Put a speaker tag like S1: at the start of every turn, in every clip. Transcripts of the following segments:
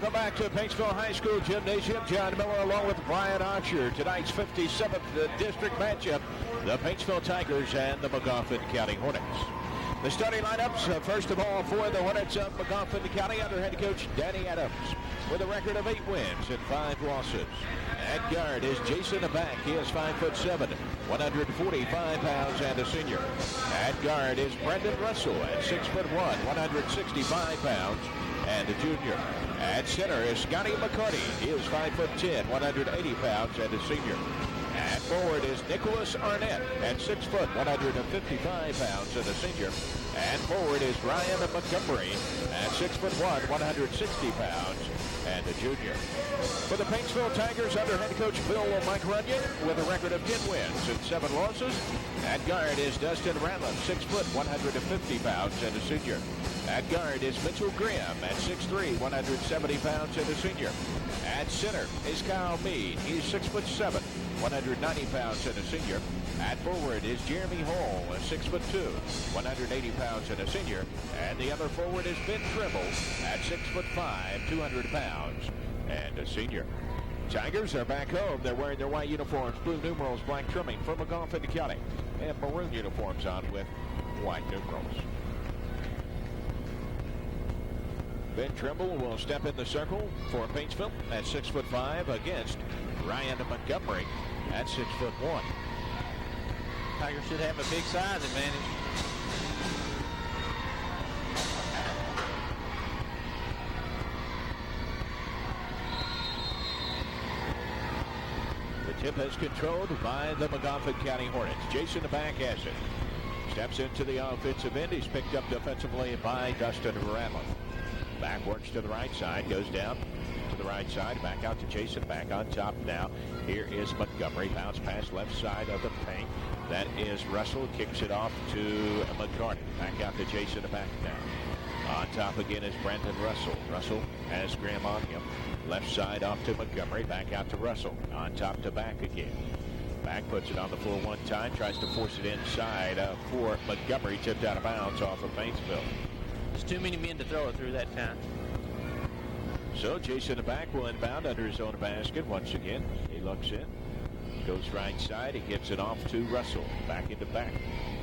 S1: Welcome back to Paintsville High School Gymnasium. John Miller along with Brian Oxer. Tonight's 57th district matchup, the Paintsville Tigers and the Magoffin County Hornets. The starting lineups, first of all, for the Hornets of Magoffin County under head coach Danny Adams with a record of 8 wins and 5 losses. At guard is Jason Aback. He is 5'7", 145 pounds and a senior. At guard is Brendan Russell at 6'1", 165 pounds and a junior. At center is Scotty McCarty. He is 5'10", 180 pounds and a senior. At forward is Nicholas Arnett at 6 foot, 155 pounds and a senior. And forward is Ryan Montgomery at 6'1", 160 pounds and a junior. For the Paintsville Tigers under head coach Bill Mike Runyon with a record of 10 wins and 7 losses. At guard is Dustin Ratliff, 6 foot, 150 pounds and a senior. At guard is Mitchell Graham at 6'3", 170 pounds and a senior. At center is Kyle Mead. He's 6'7", 190 pounds and a senior. At forward is Jeremy Hall, 6'2", 180 pounds and a senior. And the other forward is Ben Trimble at 6'5", 200 pounds and a senior. Tigers are back home. They're wearing their white uniforms, blue numerals, black trimming from Magoffin County, and maroon uniforms on with white numerals. Ben Trimble will step in the circle for Paintsville at 6'5" against Ryan Montgomery at 6'1".
S2: Tigers should have a big size advantage.
S1: The tip is controlled by the Magoffin County Hornets. Jason Aback has it. Steps into the offensive end. He's picked up defensively by Dustin Ratliff. Back works to the right side, goes down to the right side, back out to Jason, back on top now. Here is Montgomery, bounce pass left side of the paint. That is Russell, kicks it off to McCarty. Back out to Jason back now. On top again is Brandon Russell. Russell has Graham on him. Left side off to Montgomery, back out to Russell. On top to Back again. Back puts it on the floor one time, tries to force it inside for Montgomery, tipped out of bounds off of Paintsville.
S2: There's too many men to throw it through that time.
S1: So Jason Aback will inbound under his own basket once again. He looks in, goes right side. He gives it off to Russell. Back into Back.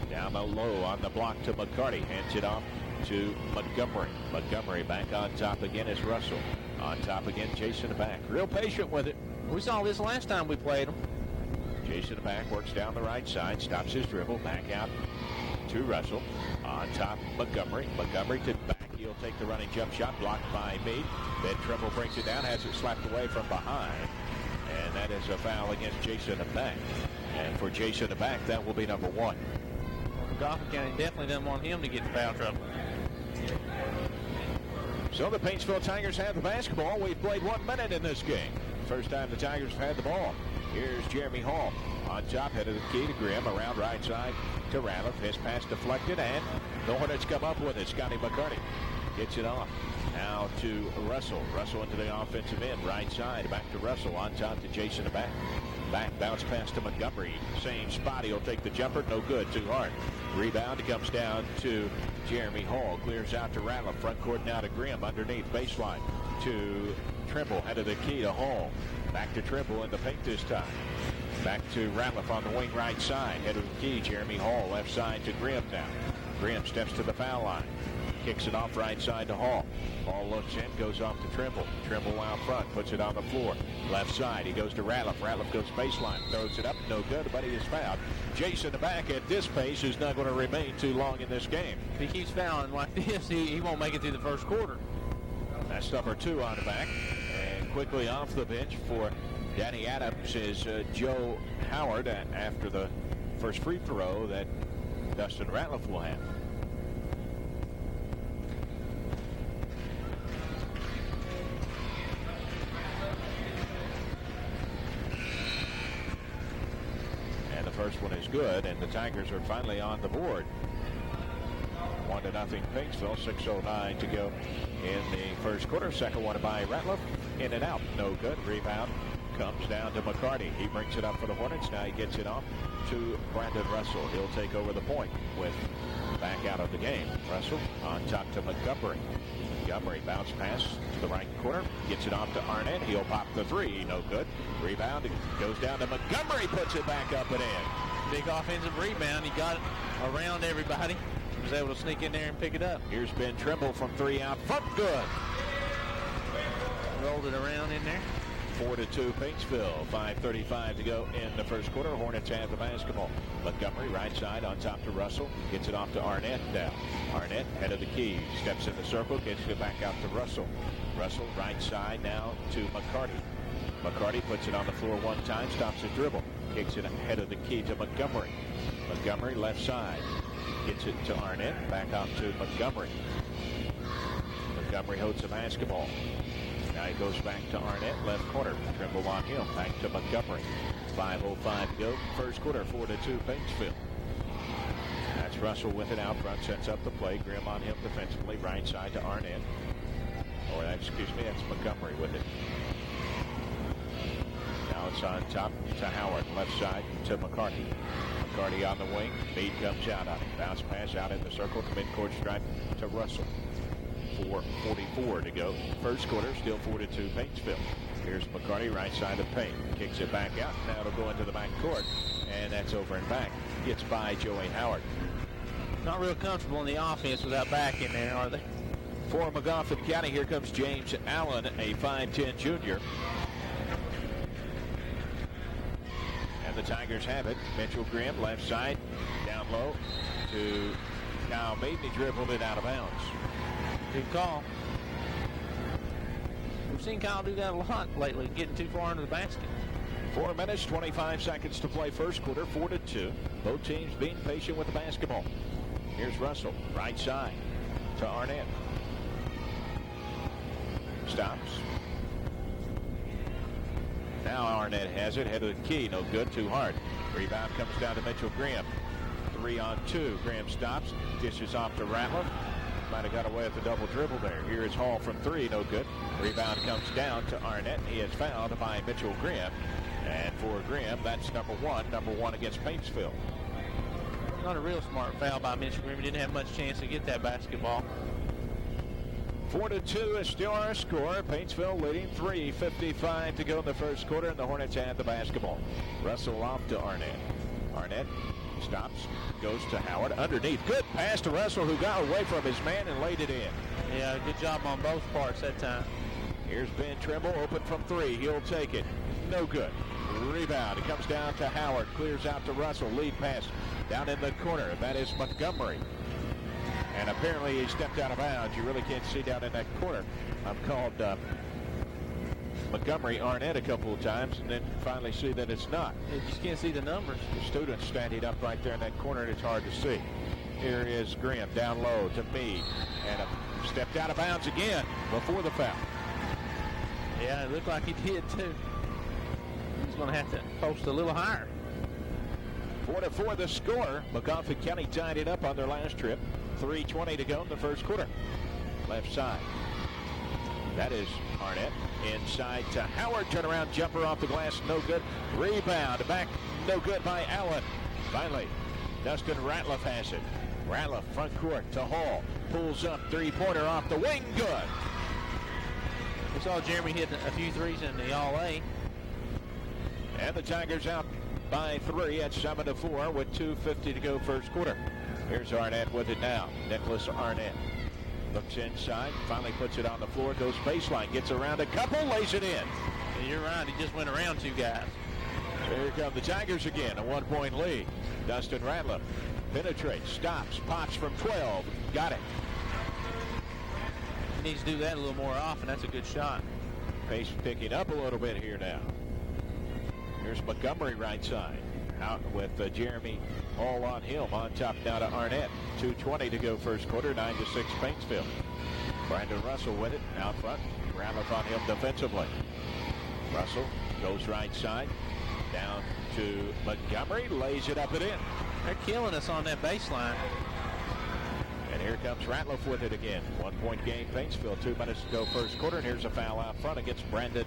S1: Down the low on the block to McCarty. Hands it off to Montgomery. Montgomery back on top again is Russell. On top again, Jason Aback. Real patient with it.
S2: We saw this last time we played them.
S1: Jason Aback works down the right side, stops his dribble, back out to Russell. On top, Montgomery. Montgomery to Back. He'll take the running jump shot, blocked by Meade. Then Trimble brings it down, has it slapped away from behind. And that is a foul against Jason Aback. And for Jason Aback, that will be number 1.
S2: Magoffin County definitely doesn't want him to get in foul trouble.
S1: So the Paintsville Tigers have the basketball. We've played 1 minute in this game. First time the Tigers have had the ball. Here's Jeremy Hall. On top, head of the key to Grimm, around right side to Ratliff. His pass deflected, and the Hornets come up with it. Scotty McCarty gets it off. Now to Russell. Russell into the offensive end, right side. Back to Russell. On top to Jason Aback. Back bounce pass to Montgomery. Same spot. He'll take the jumper. No good. Too hard. Rebound. It comes down to Jeremy Hall. Clears out to Ratliff. Front court now to Grimm. Underneath baseline to Trimble. Head of the key to Hall. Back to Trimble in the paint this time. Back to Ratliff on the wing right side. Head of the key, Jeremy Hall. Left side to Grimm now. Grimm steps to the foul line. Kicks it off right side to Hall. Hall looks in, goes off to Trimble. Trimble out front, puts it on the floor. Left side, he goes to Ratliff. Ratliff goes baseline, throws it up, no good, but he is fouled. Jason Aback at this pace is not going to remain too long in this game.
S2: If he keeps fouling like this, he won't make it through the first quarter.
S1: That's number 2 on Aback. And quickly off the bench for Danny Adams is Joe Howard after the first free throw that Dustin Ratliff will have. And the first one is good, and the Tigers are finally on the board. 1-0 Paintsville, 6:09 to go in the first quarter. Second one by Ratliff. In and out, no good. Rebound comes down to McCarty. He brings it up for the Hornets. Now he gets it off to Brandon Russell. He'll take over the point with back out of the game. Russell on top to Montgomery. Montgomery bounce pass to the right corner, gets it off to Arnett. He'll pop the three, no good. Rebound, it goes down to Montgomery, puts it back up and in.
S2: Big offensive rebound. He got it around everybody. He was able to sneak in there and pick it up.
S1: Here's Ben Trimble from three out front, good.
S2: Rolled it around in there.
S1: 4-2 Paintsville, 5:35 to go in the first quarter. Hornets have the basketball. Montgomery right side on top to Russell. Gets it off to Arnett now. Arnett head of the key. Steps in the circle. Gets it back out to Russell. Russell right side now to McCarty. McCarty puts it on the floor one time. Stops the dribble. Kicks it ahead of the key to Montgomery. Montgomery left side. Gets it to Arnett. Back out to Montgomery. Montgomery holds the basketball. Now he goes back to Arnett, left corner. Trimble on him. Back to Montgomery. 5:05 to go. First quarter, 4-2 Paintsville. That's Russell with it out front. Sets up the play. Grimm on him defensively. Right side to Arnett. That's Montgomery with it. Now it's on top to Howard. Left side to McCarty. McCarty on the wing. Meade comes out on him. Bounce pass out in the circle to midcourt stripe to Russell. 4:44 to go. First quarter, still 4-2 Paintsville. Here's McCarty, right side of Payne. Kicks it back out. Now it'll go into the back court. And that's over and back. Gets by Joey Howard.
S2: Not real comfortable in the offense without back in there, are they?
S1: For Magoffin County, here comes James Allen, a 5'10 junior. And the Tigers have it. Mitchell Grimm, left side, down low to Kyle Meade. He dribbled it out of bounds.
S2: Good call. We've seen Kyle do that a lot lately, getting too far into the basket.
S1: 4 minutes, 25 seconds to play first quarter, 4-2. Both teams being patient with the basketball. Here's Russell, right side to Arnett. Stops. Now Arnett has it, head of the key, no good, too hard. Rebound comes down to Mitchell Grimm. 3-on-2, Grimm stops, dishes off to Ratliff. Might have got away with the double dribble there. Here is Hall from three, no good. Rebound comes down to Arnett. He is fouled by Mitchell Grimm. And for Grimm, that's number one against Paintsville.
S2: Not a real smart foul by Mitchell Grimm. He didn't have much chance to get that basketball.
S1: 4-2 is still our score. Paintsville leading 3:55 to go in the first quarter, and the Hornets have the basketball. Russell off to Arnett. Arnett stops, goes to Howard underneath. Good pass to Russell, who got away from his man and laid it in.
S2: Yeah, good job on both parts that time.
S1: Here's Ben Trimble, open from three. He'll take it. No good. Rebound. It comes down to Howard. Clears out to Russell. Lead pass down in the corner. That is Montgomery. And apparently he stepped out of bounds. You really can't see down in that corner. I've called Montgomery Arnett a couple of times and then finally see that it's not.
S2: You just can't see the numbers.
S1: The student's standing up right there in that corner and it's hard to see. Here is Grimm down low to Meade. And stepped out of bounds again before the foul.
S2: Yeah, it looked like he did too. He's going to have to post a little higher.
S1: 4-4 the score. Magoffin County tied it up on their last trip. 3:20 to go in the first quarter. Left side. That is Arnett. Inside to Howard. Turnaround jumper off the glass. No good. Rebound. Back. No good by Allen. Finally, Dustin Ratliff has it. Ratliff front court to Hall. Pulls up. Three-pointer off the wing. Good.
S2: We saw Jeremy hit a few threes in the All-A.
S1: And the Tigers out by 3 at 7-4 with 2:50 to go first quarter. Here's Arnett with it now. Nicholas Arnett looks inside, finally puts it on the floor, goes baseline, gets around a couple, lays it in.
S2: And you're right, he just went around two guys.
S1: So here come the Tigers again, a 1-point lead. Dustin Ratliff penetrates, stops, pops from 12, got it.
S2: He needs to do that a little more often. That's a good shot.
S1: Pace picking up a little bit here now. Here's Montgomery right side. Out with Jeremy Hall on him. On top now to Arnett. 2:20 to go first quarter. 9-6 Paintsville. Brandon Russell with it out front. Ratliff on him defensively. Russell goes right side. Down to Montgomery. Lays it up and in.
S2: They're killing us on that baseline.
S1: And here comes Ratliff with it again. 1-point game Paintsville. 2 minutes to go first quarter. And here's a foul out front against Brandon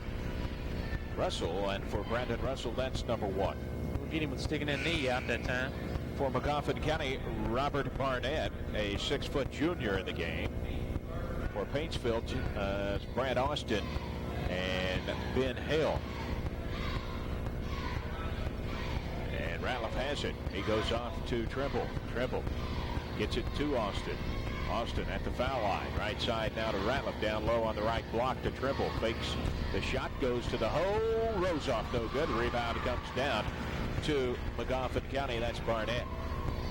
S1: Russell. And for Brandon Russell, that's number 1.
S2: We'll get him with sticking that knee out that time.
S1: For Magoffin County, Robert Barnett, a 6-foot junior in the game. for Paintsville, Brad Austin and Ben Hale. And Ratliff has it. He goes off to Trimble. Trimble gets it to Austin. Austin at the foul line. Right side now to Ratliff. Down low on the right block to Trimble. Fakes the shot. Goes to the hole. Rose off. No good. Rebound comes down to Magoffin County. That's Barnett.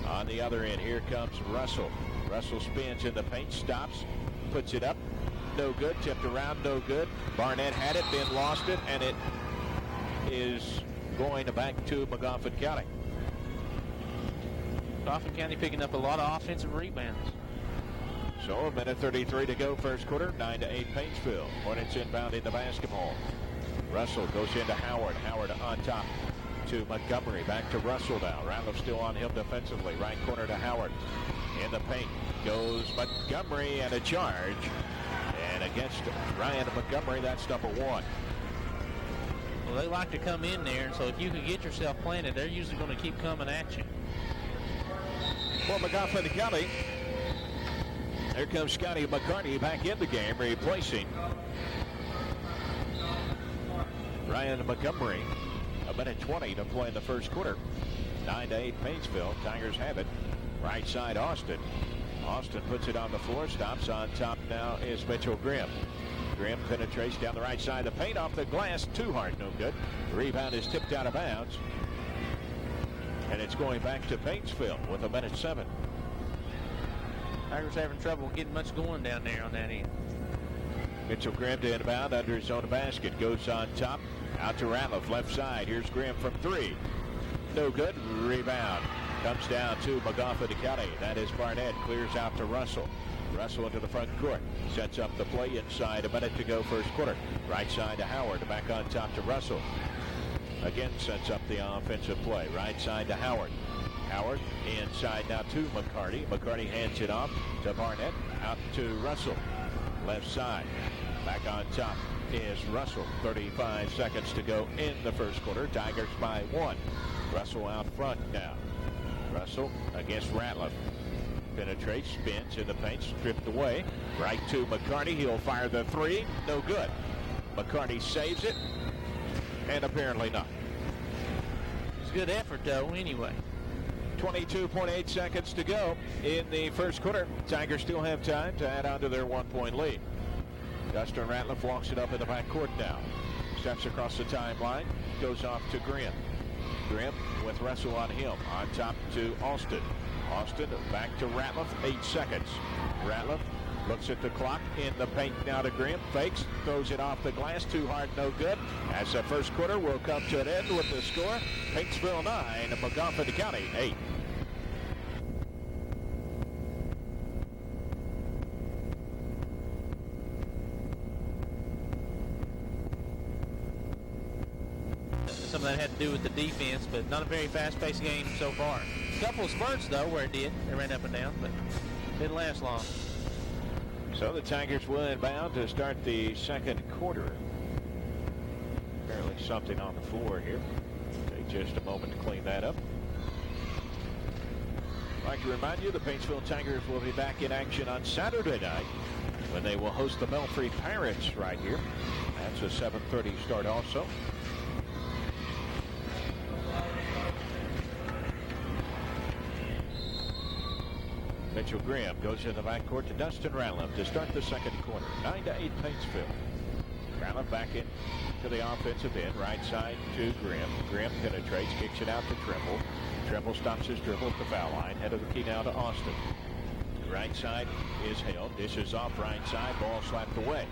S1: On the other end, here comes Russell. Russell spins in the paint. Stops. Puts it up. No good. Tipped around. No good. Barnett had it. Then lost it. And it is going back to Magoffin County.
S2: Magoffin County picking up a lot of offensive rebounds.
S1: So a minute 33 to go first quarter. 9-8 Paintsville. Hornets inbound in the basketball. Russell goes into Howard. Howard on top to Montgomery. Back to Russell now. Ratliff still on him defensively. Right corner to Howard. In the paint goes Montgomery and a charge. And against Ryan Montgomery, that's number 1.
S2: Well, they like to come in there, and so if you can get yourself planted, they're usually going to keep coming at you.
S1: For Magoffin County, here comes Scotty McCartney back in the game, replacing Ryan Montgomery. A minute 20 to play in the first quarter. 9-8 Paintsville. Tigers have it. Right side Austin. Austin puts it on the floor. Stops on top now is Mitchell Grimm. Grimm penetrates down the right side. The paint off the glass. Too hard. No good. The rebound is tipped out of bounds. And it's going back to Paintsville with a minute 7.
S2: Tigers having trouble getting much going down there on that end.
S1: Mitchell Grimm to inbound under his own basket. Goes on top. Out to Ratliff. Left side. Here's Grimm from 3. No good. Rebound. Comes down to Magoffin County. That is Barnett. Clears out to Russell. Russell into the front court. Sets up the play inside. A minute to go first quarter. Right side to Howard. Back on top to Russell. Again sets up the offensive play. Right side to Howard. Howard inside now to McCarty. McCarty hands it off to Barnett. Out to Russell. Left side. Back on top is Russell. 35 seconds to go in the first quarter. Tigers by 1. Russell out front now. Russell against Ratliff. Penetrates, spins in the paint, stripped away. Right to McCarty. He'll fire the 3. No good. McCarty saves it. And apparently not.
S2: It's a good effort, though, anyway.
S1: 22.8 seconds to go in the first quarter. Tigers still have time to add on to their 1-point lead. Dustin Ratliff walks it up in the backcourt now. Steps across the timeline. Goes off to Grimm. Grimm with Russell on him. On top to Austin. Austin back to Ratliff. 8 seconds. Ratliff looks at the clock. In the paint now to Grimm. Fakes. Throws it off the glass. Too hard. No good. As the first quarter will come to an end with the score. Paintsville 9. Magoffin County 8.
S2: Some of that had to do with the defense, but not a very fast-paced game so far. A couple of spurts, though, where it did. They ran up and down, but didn't last long.
S1: So the Tigers will inbound to start the second quarter. Apparently something on the floor here. Take just a moment to clean that up. I'd like to remind you the Paintsville Tigers will be back in action on Saturday night when they will host the Belfry Pirates right here. That's a 7:30 start also. Mitchell Grimm goes in the backcourt to Dustin Ratliff to start the second quarter. 9-8 Paintsville. Ratliff back in to the offensive end. Right side to Grimm. Grimm penetrates, kicks it out to Trimble. Trimble stops his dribble at the foul line. Head of the key now to Austin. Right side is Hale. Dishes off right side. Ball slapped away.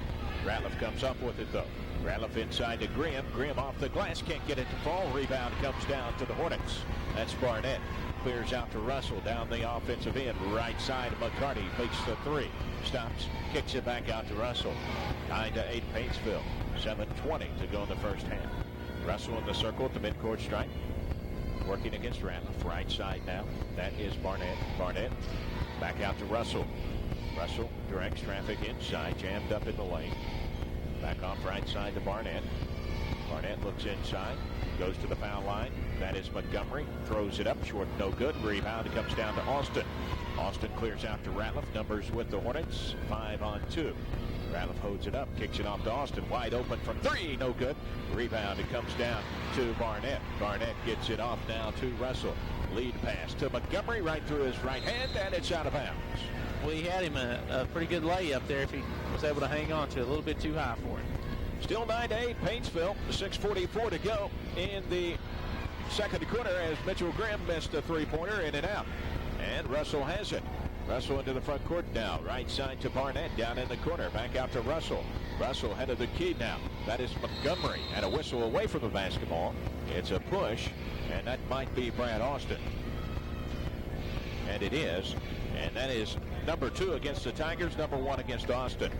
S1: Ratliff comes up with it though. Ratliff inside to Grimm. Grimm off the glass. Can't get it to fall. Rebound comes down to the Hornets. That's Barnett. Clears out to Russell down the offensive end. Right side, McCarty fakes the 3. Stops, kicks it back out to Russell. 9-8 Paintsville. 7:20 to go in the first half. Russell in the circle at the midcourt stripe. Working against Ratliff. Right side now. That is Barnett. Barnett back out to Russell. Russell directs traffic inside. Jammed up in the lane. Back off right side to Barnett. Barnett looks inside, goes to the foul line. That is Montgomery, throws it up short, no good. Rebound, it comes down to Austin. Austin clears out to Ratliff. Numbers with the Hornets, 5-on-2. Ratliff holds it up, kicks it off to Austin, wide open from three, no good. Rebound, it comes down to Barnett. Barnett gets it off now to Russell. Lead pass to Montgomery right through his right hand, and it's out of bounds.
S2: Well, he had him a pretty good layup there if he was able to hang on to it. A little bit too high for him.
S1: Still 9-8, Paintsville, 6:44 to go in the second quarter as Mitchell Grimm missed a three-pointer, in and out. And Russell has it. Russell into the front court now. Right side to Barnett, down in the corner. Back out to Russell. Russell head of the key now. That is Montgomery. And a whistle away from the basketball. It's a push, and that might be Brad Austin. And it is. And that is number 2 against the Tigers, number 1 against Austin.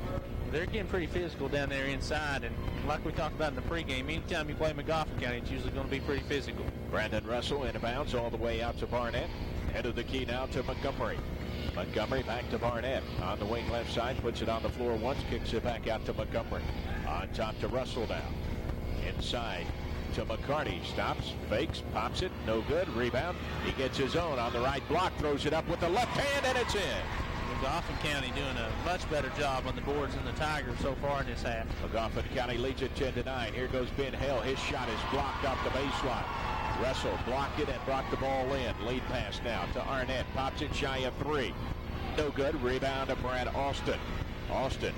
S2: They're getting pretty physical down there inside, and like we talked about in the pregame, anytime you play Magoffin County, it's usually going to be pretty physical.
S1: Brandon Russell in bounds all the way out to Barnett. Head of the key now to Montgomery. Montgomery back to Barnett. On the wing left side, puts it on the floor once, kicks it back out to Montgomery. On top to Russell now. Inside to McCarty. Stops, fakes, pops it, no good. Rebound. He gets his own on the right block, throws it up with the left hand, and it's in.
S2: Magoffin County doing a much better job on the boards than the Tigers so far in this half.
S1: Magoffin County leads it 10-9. Here goes Ben Hill. His shot is blocked off the baseline. Russell blocked it and brought the ball in. Lead pass now to Arnett. Pops it shy of 3. No good. Rebound to Brad Austin. Austin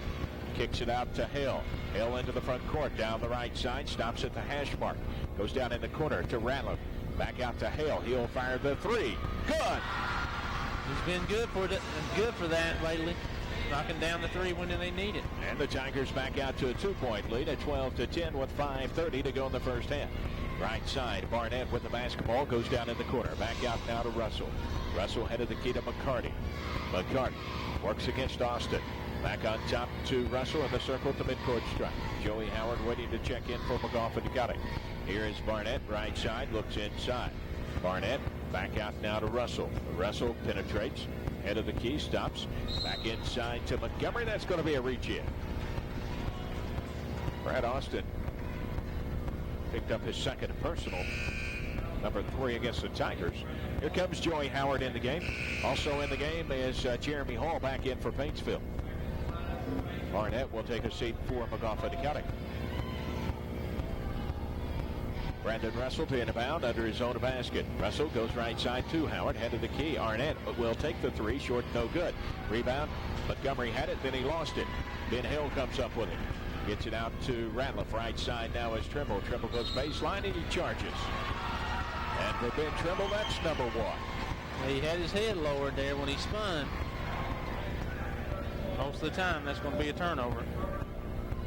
S1: kicks it out to Hill. Hill into the front court. Down the right side. Stops at the hash mark. Goes down in the corner to Ratliff. Back out to Hill. He'll fire the 3. Good.
S2: He's been good for that lately. Knocking down the 3 when they need it.
S1: And the Tigers back out to a 2-point lead at 12-10 with 5:30 to go in the first half. Right side, Barnett with the basketball, goes down in the corner. Back out now to Russell. Russell headed the key to McCarty. McCarty works against Austin. Back on top to Russell in the circle to midcourt strike. Joey Howard waiting to check in for Magoffin County. Here is Barnett, right side, looks inside. Barnett back out now to Russell. Russell penetrates. Head of the key, stops. Back inside to Montgomery. That's going to be a reach in. Brad Austin picked up his second personal. Number 3 against the Tigers. Here comes Joey Howard in the game. Also in the game is Jeremy Hall back in for Paintsville. Barnett will take a seat for Magoffin County. Brandon Russell to inbound under his own basket. Russell goes right side to Howard. Head of the key. Arnett will take the 3. Short, no good. Rebound. Montgomery had it, then he lost it. Ben Hill comes up with it. Gets it out to Ratliff. Right side now is Trimble. Trimble goes baseline and he charges. And for Ben Trimble, that's number 1.
S2: Well, he had his head lowered there when he spun. Most of the time, that's going to be a turnover.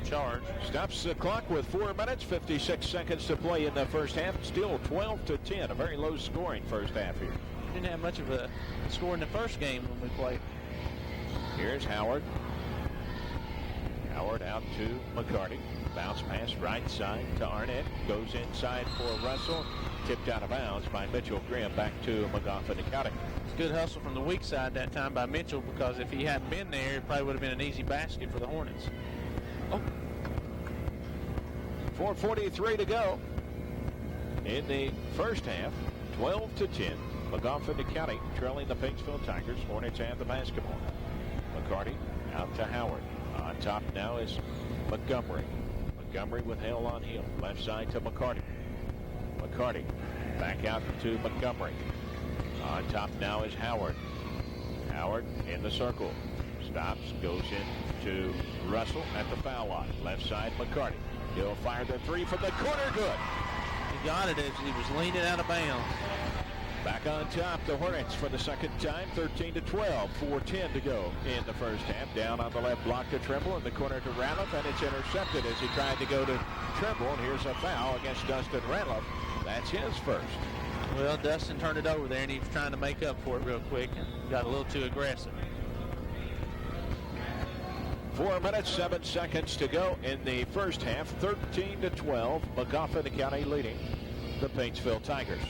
S2: Charge.
S1: Stops the clock with 4 minutes, 56 seconds to play in the first half. Still 12-10. A very low scoring first half here.
S2: Didn't have much of a score in the first game when we played.
S1: Here's Howard. Howard out to McCarty. Bounce pass right side to Arnett. Goes inside for Russell. Tipped out of bounds by Mitchell Grimm back to Magoffin County.
S2: It's good hustle from the weak side that time by Mitchell, because if he hadn't been there, it probably would have been an easy basket for the Hornets.
S1: 4:43 to go in the first half. 12-10. Magoffin County trailing the Paintsville Tigers. Hornets have the basketball. McCarty out to Howard. On top now is Montgomery. Montgomery with Hill on heel. Left side to McCarty. McCarty back out to Montgomery. On top now is Howard. Howard in the circle. Stops, goes in to Russell at the foul line. Left side, McCarty. He'll fire the 3 from the corner. Good.
S2: He got it as he was leaning out of bounds.
S1: Back on top, the Hornets for the second time, 13-12, 4:10 to go in the first half. Down on the left block to Trimble, in the corner to Ratliff, and it's intercepted as he tried to go to Trimble, and here's a foul against Dustin Ratliff. That's his first.
S2: Well, Dustin turned it over there, and he was trying to make up for it real quick and got a little too aggressive.
S1: 4 minutes, 7 seconds to go in the first half, 13-12, Magoffin County leading the Paintsville Tigers.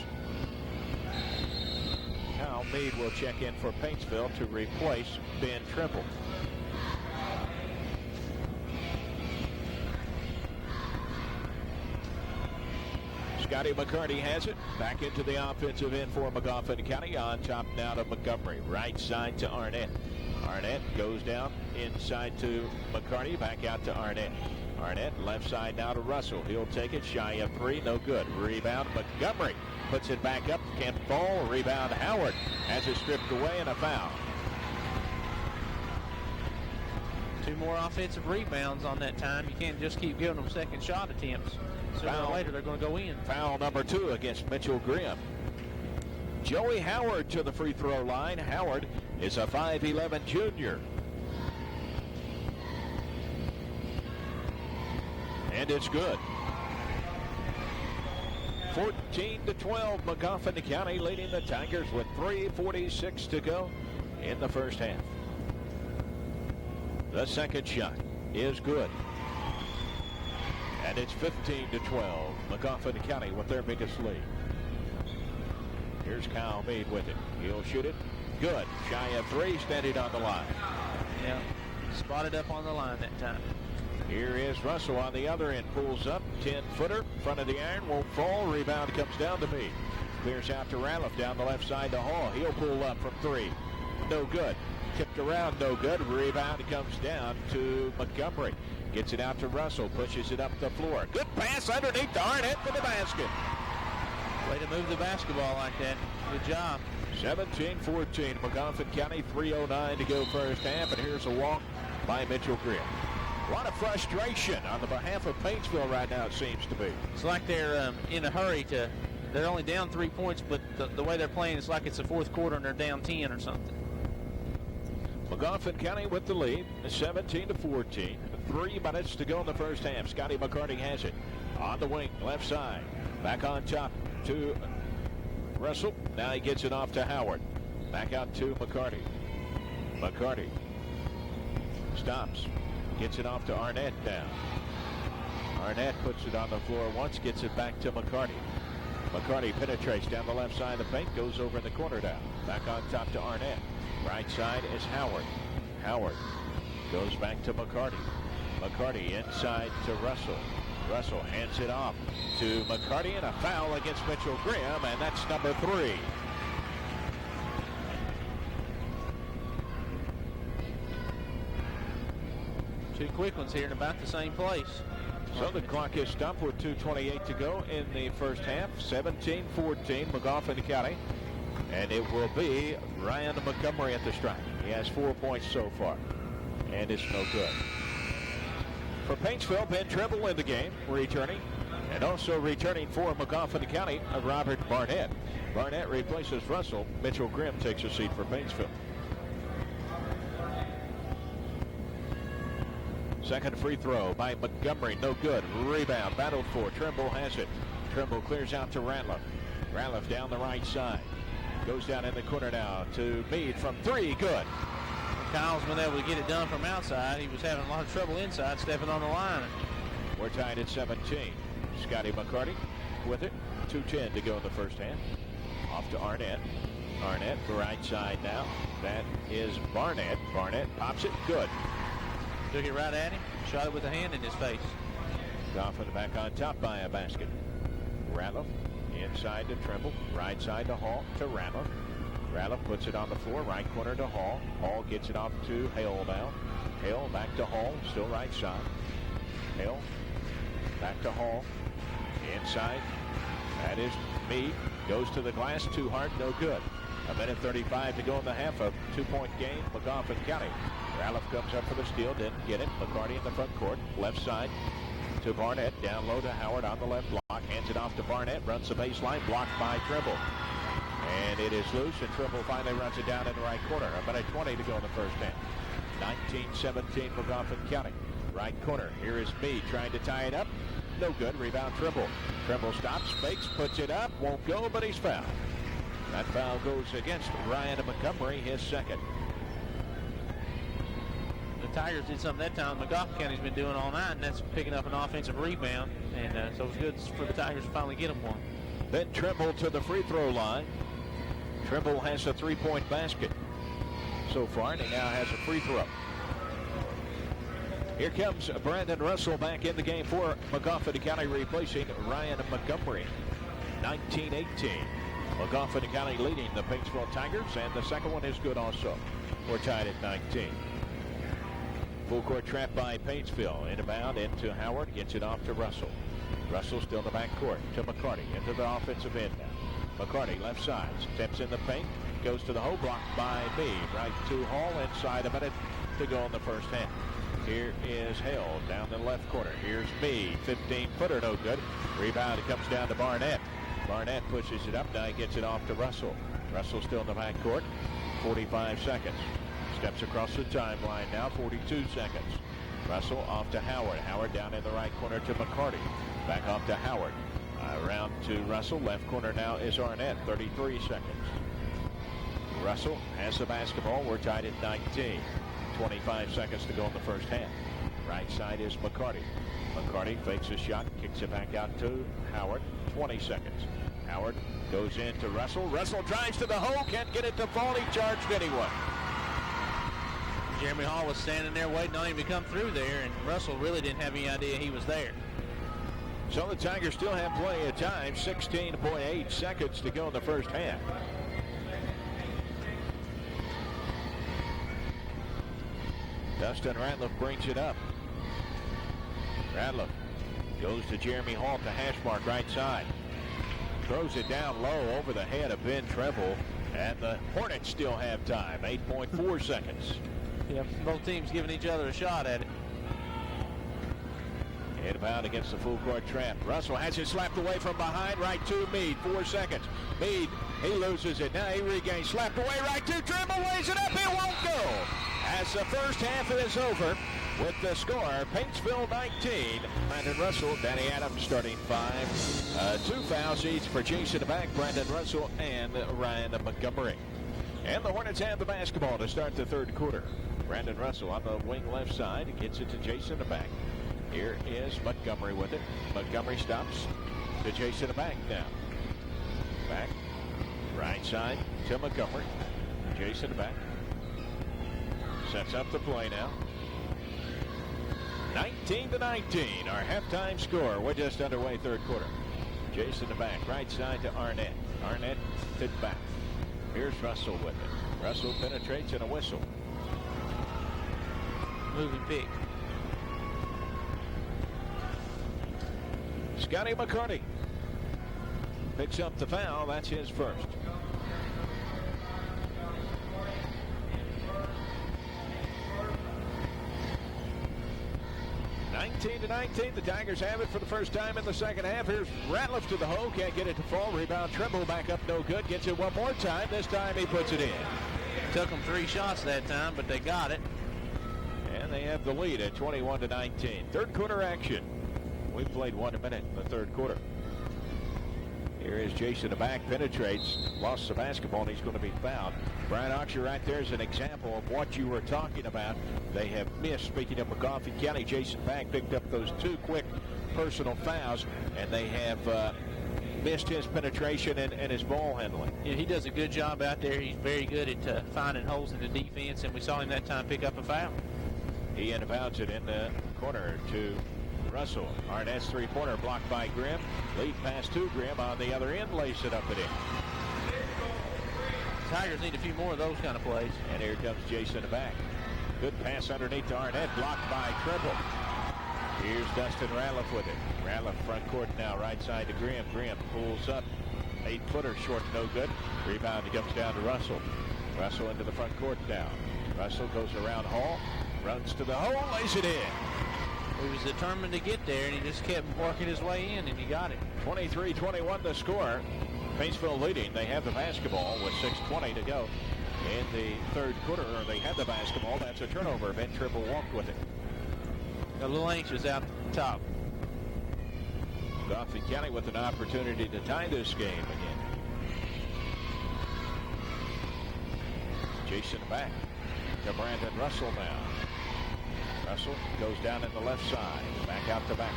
S1: Cal Meade will check in for Paintsville to replace Ben Trimble. Scotty McCarty has it. Back into the offensive end for Magoffin County. On top now to Montgomery. Right side to Arnett. Arnett goes down inside to McCarty. Back out to Arnett. Arnett left side now to Russell. He'll take it. Shy of three. No good. Rebound. Montgomery puts it back up. Can't fall. Rebound. Howard has it stripped away and a foul.
S2: 2 more offensive rebounds on that time. You can't just keep giving them second shot attempts. Sooner or later, they're going to go in.
S1: Foul number 2 against Mitchell Grimm. Joey Howard to the free throw line. Howard is a 5'11 junior. And it's good. 14-12, Magoffin County leading the Tigers with 3:46 to go in the first half. The second shot is good. And it's 15-12. Magoffin County with their biggest lead. Here's Kyle Meade with it. He'll shoot it. Good. Shy of three, standing on the line.
S2: Yeah, spotted up on the line that time.
S1: Here is Russell on the other end. Pulls up. 10-footer. Front of the iron. Won't fall. Rebound comes down to Meade. Clears out to Ralph down the left side to Hall. He'll pull up from three. No good. Tipped around, no good. Rebound comes down to Montgomery. Gets it out to Russell. Pushes it up the floor. Good pass underneath to Arnett for the basket.
S2: Way to move the basketball like that. Good job.
S1: 17-14. Magoffin County, 3:09 to go first half. And here's a walk by Mitchell Grimm. A lot of frustration on the behalf of Paintsville right now, it seems to be.
S2: It's like they're in a hurry to. They're only down 3 points, but the way they're playing, it's like it's the fourth quarter and they're down 10 or something.
S1: Magoffin County with the lead, 17-14. 3 minutes to go in the first half. Scotty McCarty has it on the wing, left side. Back on top to Russell. Now he gets it off to Howard. Back out to McCarty. McCarty stops. Gets it off to Arnett now. Arnett puts it on the floor once, gets it back to McCarty. McCarty penetrates down the left side of the paint, goes over in the corner now. Back on top to Arnett. Right side is Howard. Howard goes back to McCarty. McCarty inside to Russell. Russell hands it off to McCarty, and a foul against Mitchell Grimm, and that's number 3.
S2: Two quick ones here in about the same place.
S1: So the clock is stopped with 2:28 to go in the first half. 17-14, Magoffin County. And it will be Ryan Montgomery at the strike. He has 4 points so far. And it's no good. For Paintsville, Ben Trimble in the game, returning. And also returning for Magoffin County, Robert Barnett. Barnett replaces Russell. Mitchell Grimm takes a seat for Paintsville. Second free throw by Montgomery. No good. Rebound. Battled for. Trimble has it. Trimble clears out to Ratliff. Ratliff down the right side. Goes down in the corner now to Meade from 3. Good.
S2: Kyle's been able to get it done from outside. He was having a lot of trouble inside, stepping on the line.
S1: We're tied at 17. Scotty McCarty with it. 2:10 to go in the first half. Off to Arnett. Arnett, right side now. That is Barnett. Barnett pops it. Good.
S2: Took it right at him. Shot it with a hand in his face.
S1: Magoffin back on top by a basket. Ratliff inside to Trimble. Right side to Hall to Ratliff. Ratliff puts it on the floor. Right corner to Hall. Hall gets it off to Hale now. Hale back to Hall. Still right side. Hale back to Hall. Inside. That is Meade. Goes to the glass. Too hard. No good. 1:35 to go in the half. A 2-point game. Magoffin County. Ratliff comes up for the steal. Didn't get it. McCarty in the front court. Left side to Barnett. Down low to Howard on the left block. Hands it off to Barnett. Runs the baseline. Blocked by Trimble. And it is loose. And Trimble finally runs it down in the right corner. 1:20 to go in the first half. 19-17 Magoffin County. Right corner. Here is Meade trying to tie it up. No good. Rebound Trimble. Trimble stops. Fakes. Puts it up. Won't go, but he's fouled. That foul goes against Ryan Montgomery, his second.
S2: The Tigers did something that time Magoffin County's been doing all night, and that's picking up an offensive rebound. And so it's good for the Tigers to finally get them one.
S1: Then Trimble to the free throw line. Trimble has a 3-point basket so far, and he now has a free throw. Here comes Brandon Russell back in the game for Magoffin County, replacing Ryan Montgomery. 19-18. Magoffin County leading the Paintsville Tigers, and the second one is good also. We're tied at 19. Full court trap by Paintsville. Inbound into Howard. Gets it off to Russell. Russell still in the back court to McCarty. Into the offensive end now. McCarty left side. Steps in the paint. Goes to the hole. Blocked by Meade. Right to Hall. Inside a minute to go in the first half. Here is Held down the left corner. Here's Meade. 15-footer. No good. Rebound. It comes down to Barnett. Barnett pushes it up. Now he gets it off to Russell. Russell still in the back court. 45 seconds. Steps across the timeline now. 42 seconds. Russell off to Howard. Howard down in the right corner to McCarty. Back off to Howard. Around to Russell. Left corner now is Arnett. 33 seconds. Russell has the basketball. We're tied at 19. 25 seconds to go in the first half. Right side is McCarty. McCarty fakes a shot. Kicks it back out to Howard. 20 seconds. Howard goes into Russell. Russell drives to the hole. Can't get it to fall. He charged anyone.
S2: Jeremy Hall was standing there waiting on him to come through there, and Russell really didn't have any idea he was there.
S1: So the Tigers still have plenty of time. 16.8 seconds to go in the first half. Dustin Ratliff brings it up. Ratliff goes to Jeremy Hall to hash mark right side. Throws it down low over the head of Ben Treble. And the Hornets still have time. 8.4 seconds.
S2: Yeah, both teams giving each other a shot at it.
S1: Inbound against the full court trap. Russell has it slapped away from behind. Right to Meade. 4 seconds. Meade, he loses it. Now he regains. Slapped away right to Treble. Lays it up. It won't go. As the first half is over with the score, Paintsville 19. Brandon Russell, Danny Adams starting 5. 2 fouls each for Jason Back, Brandon Russell, and Ryan Montgomery. And the Hornets have the basketball to start the third quarter. Brandon Russell on the wing left side. Gets it to Jason Back. Here is Montgomery with it. Montgomery stops to Jason Back now. Back. Right side to Montgomery. Jason Back. Sets up the play now. 19-19, our halftime score. We're just underway third quarter. Jason Back, right side to Arnett. Arnett to Back. Here's Russell with it. Russell penetrates and a whistle.
S2: Moving pick.
S1: Scotty McCarty picks up the foul. That's his first. To 19, the Tigers have it for the first time in the second half. Here's Ratliff to the hole, can't get it to fall. Rebound, Trimble back up, no good. Gets it one more time. This time he puts it in.
S2: Took them 3 shots that time, but they got it.
S1: And they have the lead at 21-19. Third quarter action. We played 1 minute in the third quarter. Here is Jason Back, penetrates, lost the basketball, and he's going to be fouled. Brian Oxer right there is an example of what you were talking about. They have missed, speaking of Magoffin County, Jason Back picked up those 2 quick personal fouls, and they have missed his penetration and his ball handling.
S2: Yeah, he does a good job out there. He's very good at finding holes in the defense, and we saw him that time pick up a foul.
S1: He inbounds it in the corner to Russell. Arnett's three-pointer blocked by Grimm. Lead pass to Grimm on the other end. Lays it up and in.
S2: Tigers need a few more of those kind of plays.
S1: And here comes Jason Back. Good pass underneath to Arnett. Blocked by Treble. Here's Dustin Ratliff with it. Ratliff front court now. Right side to Grimm. Grimm pulls up. 8-footer short. No good. Rebound. It comes down to Russell. Russell into the front court now. Russell goes around Hall. Runs to the hole. Lays it in.
S2: He was determined to get there, and he just kept working his way in, and he got it.
S1: 23-21 the score. Paintsville leading. They have the basketball with 6:20 to go in the third quarter. They had the basketball. That's a turnover. Ben Tribble walked with it.
S2: A little anxious out top.
S1: Magoffin County with an opportunity to tie this game again. Jason Back to Brandon Russell now. Russell goes down in the left side. Back out to Back.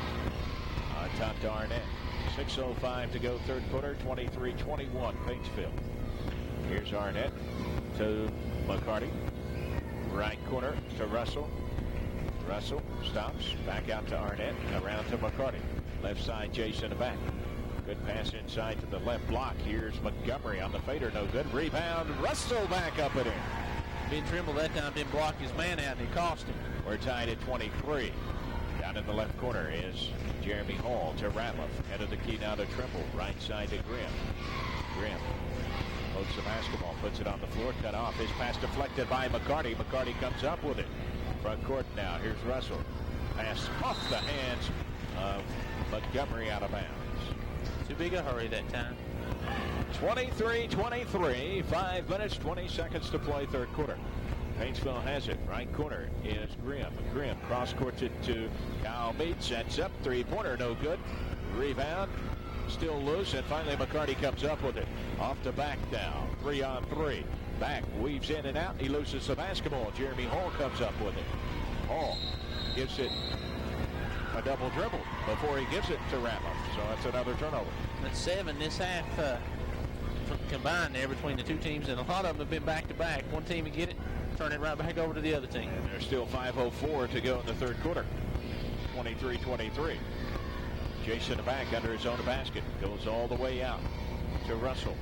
S1: On top to Arnett. 6:05 to go third quarter. 23-21 Paintsville. Here's Arnett to McCarty. Right corner to Russell. Russell stops. Back out to Arnett. Around to McCarty. Left side Jason Back. Good pass inside to the left block. Here's Montgomery on the fader. No good. Rebound. Russell back up and in.
S2: Ben Trimble that time didn't block his man out, and it cost him.
S1: We're tied at 23. Down in the left corner is Jeremy Hall to Ratliff. Head of the key now to Trimble. Right side to Grimm. Grimm loads the basketball, puts it on the floor, cut off. His pass deflected by McCarty. McCarty comes up with it. Front court now. Here's Russell. Pass off the hands of Montgomery, out of bounds.
S2: Too big a hurry that time.
S1: 23-23, 5 minutes, 20 seconds to play third quarter. Paintsville has it. Right corner is Grimm. Grimm cross-courts it to Kyle Meade. Sets up. Three-pointer, no good. Rebound, still loose, and finally McCarty comes up with it. Off to back now. 3-on-3. Back, weaves in and out. He loses the basketball. Jeremy Hall comes up with it. Hall gives it a double dribble before he gives it to Ratliff. So that's another turnover.
S2: That's 7 this half combined there between the two teams, and a lot of them have been back-to-back. One team would get it, turn it right back over to the other team.
S1: And there's still 5:04 to go in the third quarter. 23-23. Jason back under his own basket. Goes all the way out to Russell.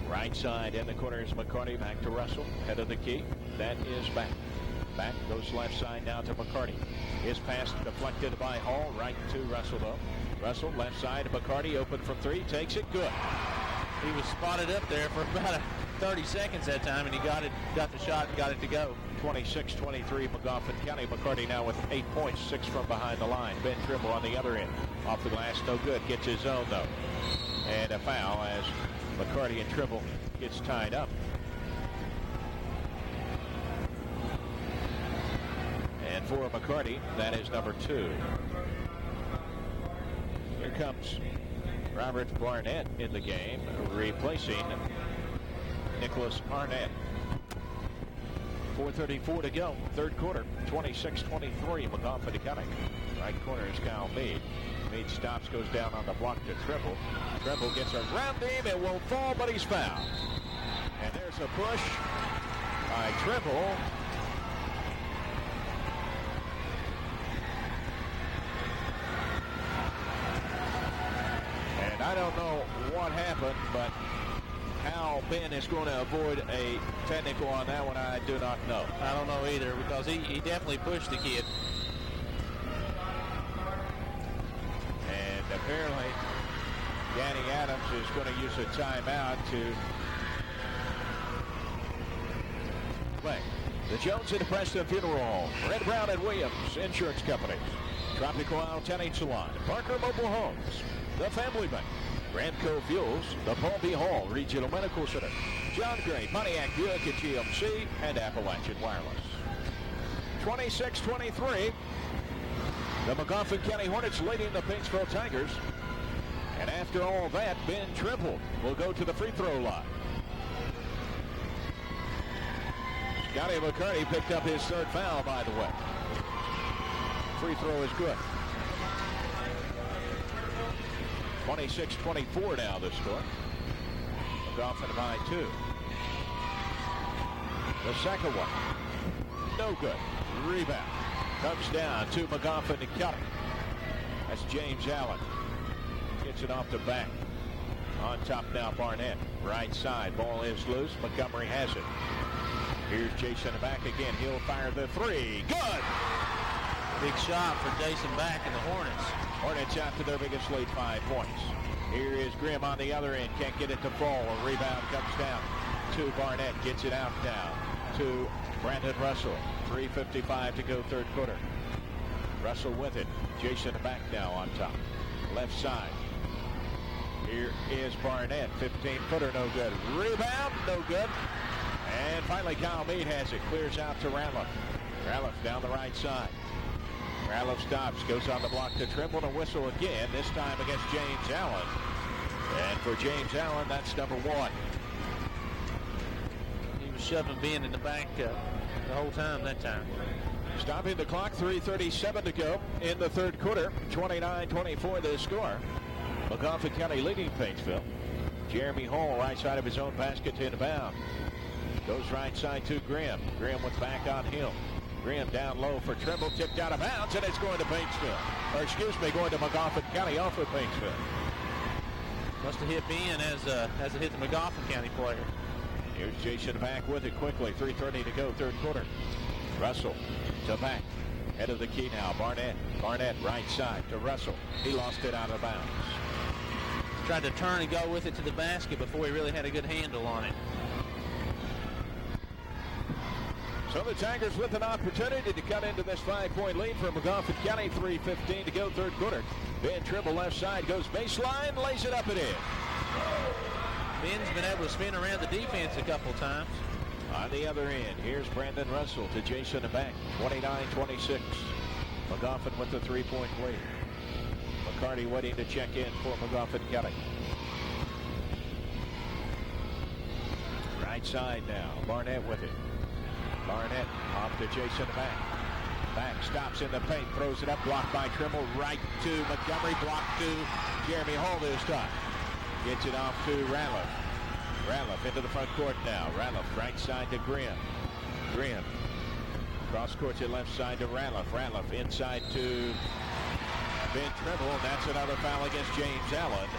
S1: Right side in the corner is McCarty. Back to Russell. Head of the key. That is back. Back goes left side now to McCarty. His pass deflected by Hall. Right to Russell though. Russell left side to McCarty. Open from three. Takes it. Good.
S2: He was spotted up there for about 30 seconds that time, and he got the shot and got it to go.
S1: 26-23 Magoffin County. McCarty now with 8 points, 6 from behind the line. Ben Trimble on the other end. Off the glass, no good. Gets his own though. And a foul as McCarty and Trimble gets tied up. And for McCarty, that is number 2. Here comes Robert Barnett in the game, replacing Nicholas Arnett. 4:34 to go, third quarter, 26-23, Magoffin County. Right corner is Kyle Meade. Meade stops, goes down on the block to Trimble. Trimble gets around him, it won't fall, but he's fouled. And there's a push by Trimble. And I don't know what happened, but how Ben is going to avoid a technical on that one, I do not know.
S2: I don't know either, because he definitely pushed the kid.
S1: And apparently Danny Adams is going to use a timeout to play. The Jones and Preston Funeral Home, Red, Brown, and Williams Insurance Companies, Tropical Isle Tanning Salon, Parker Mobile Homes, The Family Bank, Grandco Fuels, the Paul B. Hall Regional Medical Center, John Gray, Pontiac Buick and GMC, and Appalachian Wireless. 26-23. The Magoffin County Hornets leading the Paintsville Tigers. And after all that, Ben Trimble will go to the free throw line. Scotty McCarty picked up his third foul, by the way. Free throw is good. 26-24 now the score. Magoffin by 2. The second one, no good. Rebound comes down to Magoffin County. That's James Allen. Gets it off the back. On top now Barnett. Right side, ball is loose. Montgomery has it. Here's Jason back again. He'll fire the three. Good!
S2: Big shot for Jason back in the Hornets.
S1: Hornets out to their biggest lead, 5 points. Here is Grimm on the other end. Can't get it to fall. A rebound comes down to Barnett. Gets it out now to Brandon Russell. 3:55 to go third quarter. Russell with it. Jason back now on top. Left side. Here is Barnett. 15-footer, no good. Rebound, no good. And finally Kyle Meade has it. Clears out to Ratliff. Ratliff down the right side. Ratliff stops, goes on the block to Trimble and whistle again, this time against James Allen. And for James Allen, that's number 1.
S2: He was shoving Ben in the back the whole time that time.
S1: Stopping the clock, 3:37 to go in the third quarter. 29-24 the score. Magoffin County leading Paintsville. Jeremy Hall, right side of his own basket to inbound. Goes right side to Grimm. Grimm with back on him. Grimm down low for Trimble, tipped out of bounds, and it's going to Paintsville. Or excuse me, going to Magoffin County off of Paintsville.
S2: Must have hit Ben as it hit the Magoffin County player.
S1: Here's Jason back with it quickly. 3:30 to go, third quarter. Russell to back. Head of the key now. Barnett. Barnett right side to Russell. He lost it out of bounds.
S2: Tried to turn and go with it to the basket before he really had a good handle on it.
S1: So the Tigers with an opportunity to cut into this 5-point lead for Magoffin County. 3:15 to go, third quarter. Ben Trimble left side, goes baseline, lays it up and in.
S2: Ben's been able to spin around the defense a couple times.
S1: On the other end, here's Brandon Russell to Jason back. 29-26. Magoffin with the 3-point lead. McCarty waiting to check in for Magoffin County. Right side now. Barnett with it. Barnett off to Jason back. Back stops in the paint, throws it up, blocked by Trimble, right to Montgomery, blocked to Jeremy Hall this time. Gets it off to Ratliff. Ratliff into the front court now. Ratliff right side to Grimm. Grimm cross court to left side to Ratliff. Ratliff inside to Ben Trimble, and that's another foul against James Allen.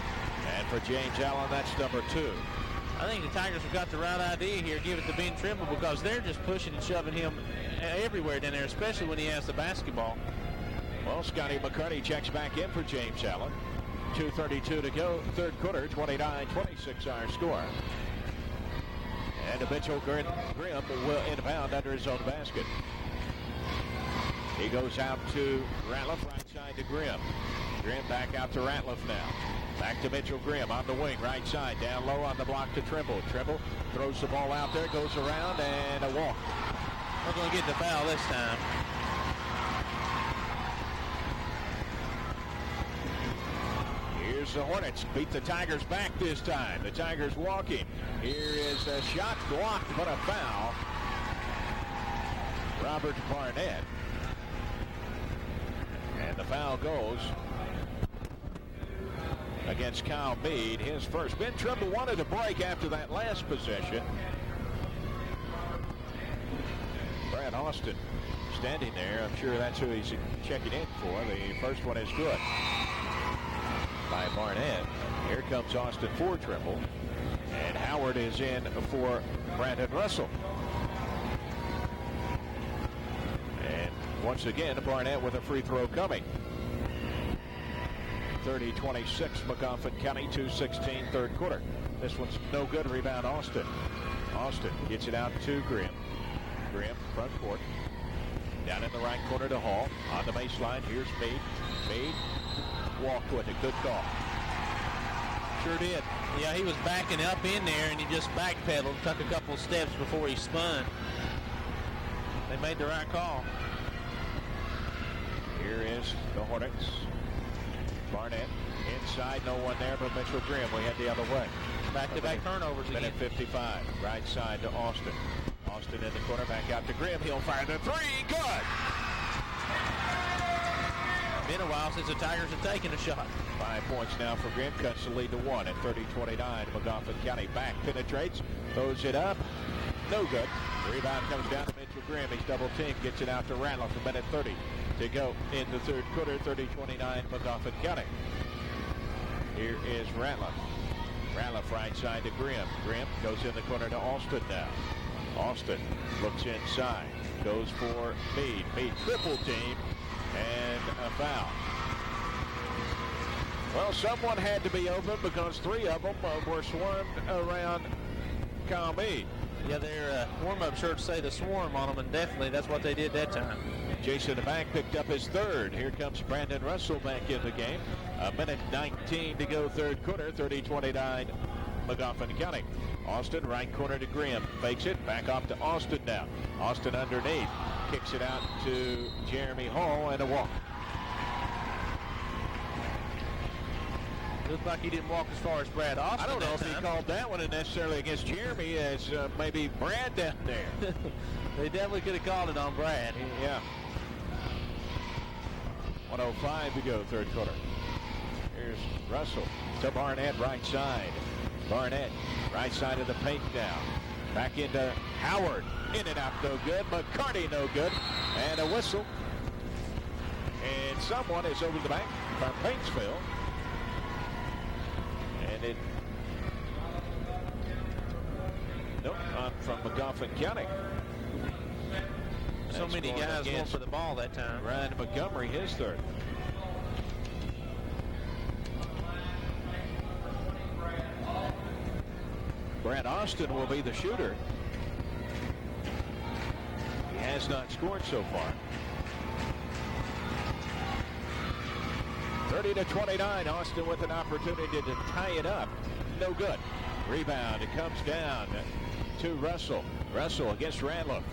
S1: And for James Allen, that's number 2.
S2: I think the Tigers have got the right idea here. Give it to Ben Trimble because they're just pushing and shoving him everywhere down there, especially when he has the basketball.
S1: Well, Scotty McCarty checks back in for James Allen. 2:32 to go, third quarter, 29-26 our score. And Mitchell Grimm will inbound under his own basket. He goes out to Ratliff, right side to Grimm. Grimm back out to Ratliff now. Back to Mitchell Grimm on the wing, right side, down low on the block to Trimble. Trimble throws the ball out there, goes around, and a walk.
S2: We're going to get the foul this time.
S1: Here's the Hornets. Beat the Tigers back this time. The Tigers walking. Here is a shot blocked, but a foul. Robert Barnett. And the foul goes against Kyle Meade, his first. Ben Trimble wanted to break after that last possession. Brad Austin standing there. I'm sure that's who he's checking in for. The first one is good by Barnett. Here comes Austin for Trimble. And Howard is in for Brandon Russell. And once again, Barnett with a free throw coming. 30-26, Magoffin County, 2:16, third quarter. This one's no good. Rebound, Austin. Austin gets it out to Grimm. Grimm, front court. Down in the right corner to Hall. On the baseline, here's Meade. Meade walked with it. Good call.
S2: Sure did. Yeah, he was backing up in there, and he just backpedaled, took a couple steps before he spun. They made the right call.
S1: Here is the Hornets. Barnett inside, no one there but Mitchell Grimm. We head the other way.
S2: Back-to-back turnovers again.
S1: Minute 55. Right side to Austin. Austin in the corner, back out to Grimm. He'll fire the three. Good!
S2: Been a while since the Tigers have taken a shot.
S1: 5 points now for Grimm. Cuts the lead to 1 at 30-29. Magoffin County back, penetrates, throws it up. No good. The rebound comes down to Mitchell Grimm. He's double teamed, gets it out to Ratliff. A minute 30 to go in the third quarter. 30-29 Magoffin County. Here is Ratliff. Ratliff right side to Grimm. Grimm goes in the corner to Austin now. Austin looks inside, goes for Meade. Meade triple team and a foul. Well, someone had to be open because 3 of them were swarmed around Kyle Meade.
S2: Yeah, their warm-up shirts say the swarm on them, and definitely that's what they did that time.
S1: Jason back picked up his third. Here comes Brandon Russell back in the game. A minute 19 to go, third quarter, 30-29 Magoffin County. Austin right corner to Grimm. Fakes it, back off to Austin now. Austin underneath. Kicks it out to Jeremy Hall and a walk.
S2: Looks like he didn't walk as far as Brad Austin.
S1: I don't know if he called that one necessarily against Jeremy as maybe Brad down there.
S2: They definitely could have called it on Brad.
S1: Yeah. 1:05 to go, third quarter. Here's Russell to Barnett, right side. Barnett, right side of the paint now. Back into Howard. In and out, no good. McCarty, no good. And a whistle. And someone is over the bank from Paintsville. And And it, nope, not from Magoffin County.
S2: So many guys going for the ball that time.
S1: Ryan Montgomery, his third. Brad Austin will be the shooter. He has not scored so far. 30-29, Austin with an opportunity to tie it up. No good. Rebound, it comes down to Russell. Russell against Randolph.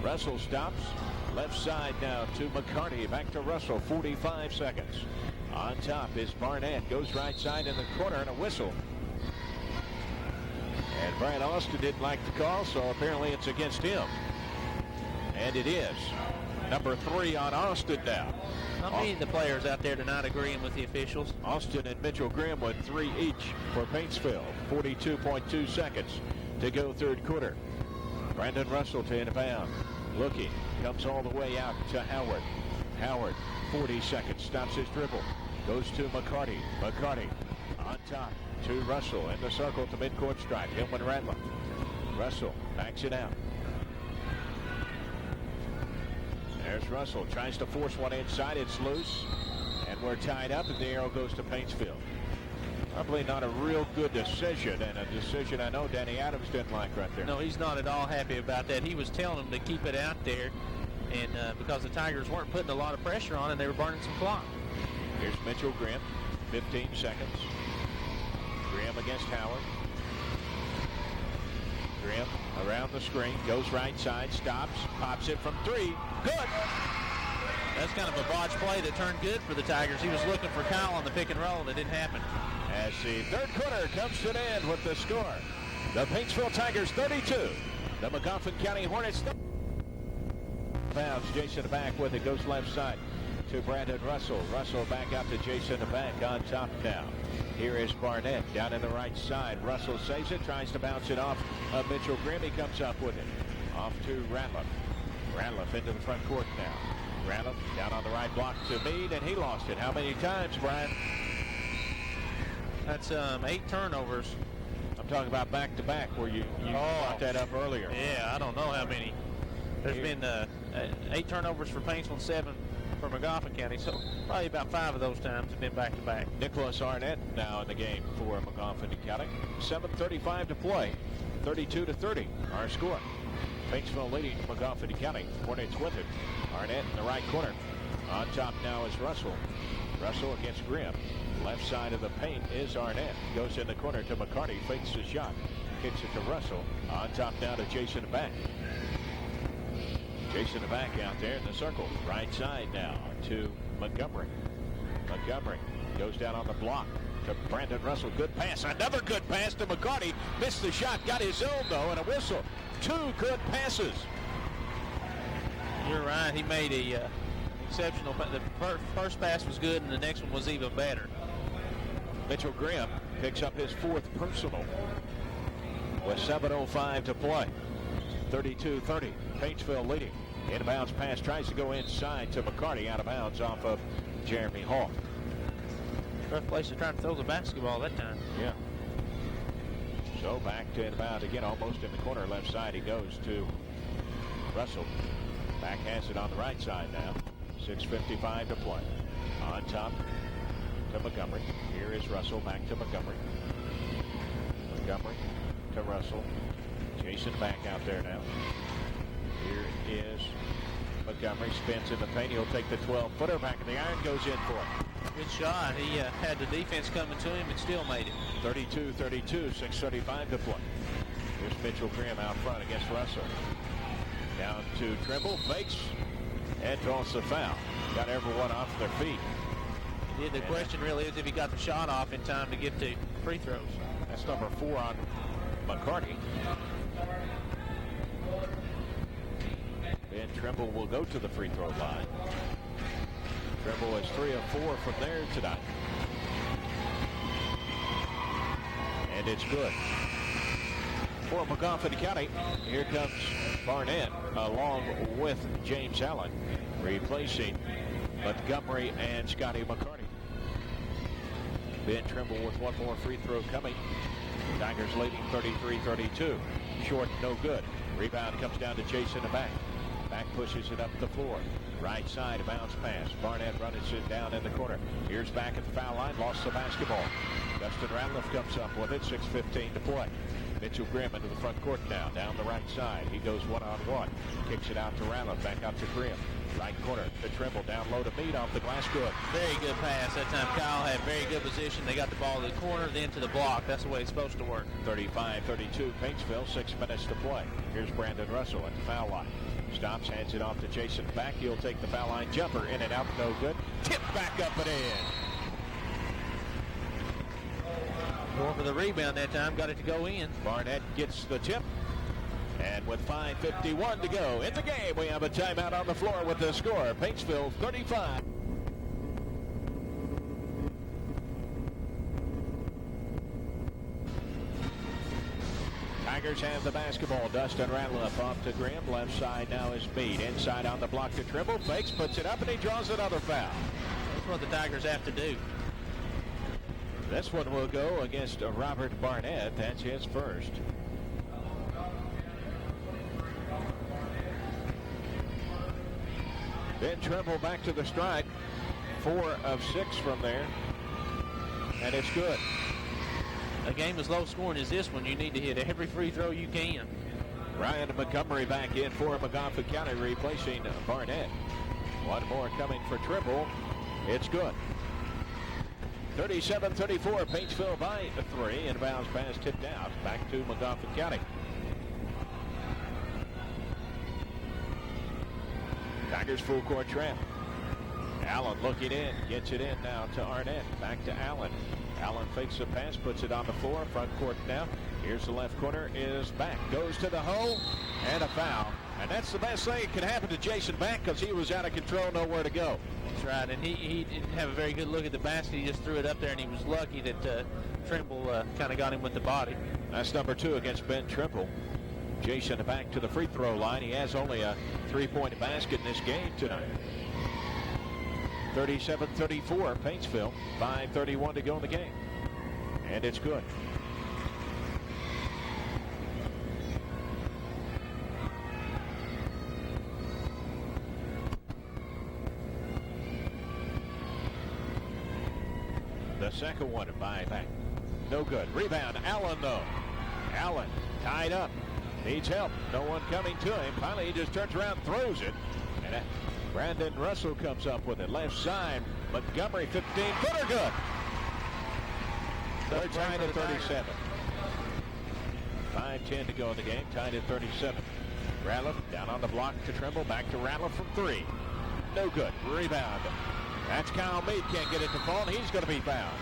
S1: Russell stops. Left side now to McCarty. Back to Russell, 45 seconds. On top is Barnett. Goes right side in the corner and a whistle. And Brad Austin didn't like the call, so apparently it's against him. And it is. Number 3 on Austin now.
S2: How many of the players out there tonight agreeing with the officials?
S1: Austin and Mitchell Grimm with 3 each for Paintsville. 42.2 seconds to go third quarter. Brandon Russell to inbound. Looking. Comes all the way out to Howard. Howard, 40 seconds. Stops his dribble. Goes to McCarty. McCarty on top to Russell in the circle to midcourt stripe. Hillman Radler. Russell backs it out. There's Russell. Tries to force one inside. It's loose. And we're tied up, and the arrow goes to Paintsville. Probably not a real good decision, and a decision I know Danny Adams didn't like right there.
S2: No, he's not at all happy about that. He was telling them to keep it out there, and because the Tigers weren't putting a lot of pressure on, and they were burning some clock.
S1: Here's Mitchell Grimm. 15 seconds. Grimm against Howard. Grimm around the screen, goes right side, stops, pops it from 3. Good!
S2: That's kind of a botch play that turned good for the Tigers. He was looking for Kyle on the pick and roll, and it didn't happen.
S1: As the third quarter comes to an end with the score. The Paintsville Tigers 32. The Magoffin County Hornets. Bounce. Jason back with it. Goes left side to Brandon Russell. Russell back out to Jason back on top now. Here is Barnett down in the right side. Russell saves it. Tries to bounce it off of Mitchell Grimm. He comes up with it. Off to Ratliff. Ratliff into the front court now. Ratliff down on the right block to Meade, and he lost it. How many times, Brian?
S2: That's 8 turnovers.
S1: I'm talking about back-to-back where you brought that up earlier.
S2: Yeah, I don't know how many. There's been 8 turnovers for Paintsville, 7 for Magoffin County, so probably about 5 of those times have been back-to-back.
S1: Nicholas Arnett now in the game for Magoffin County. 7:35 to play. 32-30 our score. Paintsville leading Magoffin County. Hornets with it. Arnett in the right corner. On top now is Russell. Russell against Grimm. Left side of the paint is Arnett. Goes in the corner to McCarty. Fakes the shot. Kicks it to Russell. On top now to Jason back. Jason back out there in the circle. Right side now to Montgomery. Montgomery goes down on the block to Brandon Russell. Good pass. Another good pass to McCarty. Missed the shot. Got his own though, and a whistle. 2 good passes.
S2: You're right. He made a exceptional. The first pass was good, and the next one was even better.
S1: Mitchell Grimm picks up his 4th personal with 7:05 to play. 32-30. Paintsville leading. Inbounds pass tries to go inside to McCarty. Out of bounds off of Jeremy Hall.
S2: Rough place to try to throw the basketball that time.
S1: Yeah. So back to inbound again, almost in the corner left side. He goes to Russell. Back has it on the right side now. 6:55 to play. On top to Montgomery. Here is Russell back to Montgomery. Montgomery to Russell. Jason back out there now. Here is Montgomery. Spins in the paint. He'll take the 12-footer back in the iron. Goes in for it.
S2: Good shot. He had the defense coming to him and still made it.
S1: 32-32. 6:35 to play. Here's Mitchell Grimm out front against Russell. Down to Trimble. Fakes. And draws the foul. Got everyone off their feet.
S2: Yeah, the question really is if he got the shot off in time to get to free throws.
S1: That's number 4 on McCarty. Ben Trimble will go to the free throw line. Trimble is 3 of 4 from there tonight. And it's good. For Magoffin County, here comes Barnett along with James Allen, replacing Montgomery and Scotty McCarty. Ben Trimble with one more free throw coming. Tigers leading 33-32. Short, no good. Rebound comes down to Jason back. Back pushes it up the floor. Right side, a bounce pass. Barnett running it down in the corner. Here's back at the foul line, lost the basketball. Dustin Ratliff comes up with it, 6:15 to play. Mitchell Grimm into the front court now, down the right side. He goes one-on-one. Kicks it out to Ratliff, back out to Grimm. Right corner to Trimble, down low to Meade off the glass good.
S2: Very good pass that time. Kyle had very good position. They got the ball to the corner, then to the block. That's the way it's supposed to work.
S1: 35-32, Paintsville, 6 minutes to play. Here's Brandon Russell at the foul line. Stops, hands it off to Jason back. He'll take the foul line jumper, in and out, no good. Tip back up and in.
S2: Going for the rebound that time, got it to go in.
S1: Barnett gets the tip. And with 5:51 to go in the game, we have a timeout on the floor with the score. Paintsville 35. Tigers have the basketball. Dustin Ratliff off to Grimm. Left side now is Meade. Inside on the block to Trimble. Fakes, puts it up, and he draws another foul.
S2: That's what the Tigers have to do.
S1: This one will go against Robert Barnett. That's his first. Ben Trimble back to the strike. 4 of 6 from there. And it's good.
S2: A game as low scoring as this one, you need to hit every free throw you can.
S1: Ryan Montgomery back in for Magoffin County, replacing Barnett. One more coming for Trimble. It's good. 37-34, Paintsville by 3. Inbounds pass tipped out. Back to Magoffin County. Tigers full court trap. Allen looking in, gets it in now to Arnett. Back to Allen. Allen fakes the pass, puts it on the floor. Front court now. Here's the left corner, is back. Goes to the hole, and a foul. And that's the best thing that could happen to Jason Back, because he was out of control, nowhere to go.
S2: That's right, and he didn't have a very good look at the basket. He just threw it up there, and he was lucky that Trimble kind of got him with the body.
S1: That's number 2 against Ben Trimble. Jason back to the free throw line. He has only a 3-point basket in this game tonight. 37-34, Paintsville. 5:31 to go in the game. And it's good. The second one by Back. No good. Rebound, Allen though. Allen tied up. Needs help. No one coming to him. Finally, he just turns around, throws it. And Brandon Russell comes up with it. Left side. Montgomery, 15-footer, good. They're tied at 37. 5:10 to go in the game. Tied at 37. Ratliff down on the block to Trimble. Back to Ratliff from 3. No good. Rebound. That's Kyle Meade. Can't get it to fall. He's going to be fouled.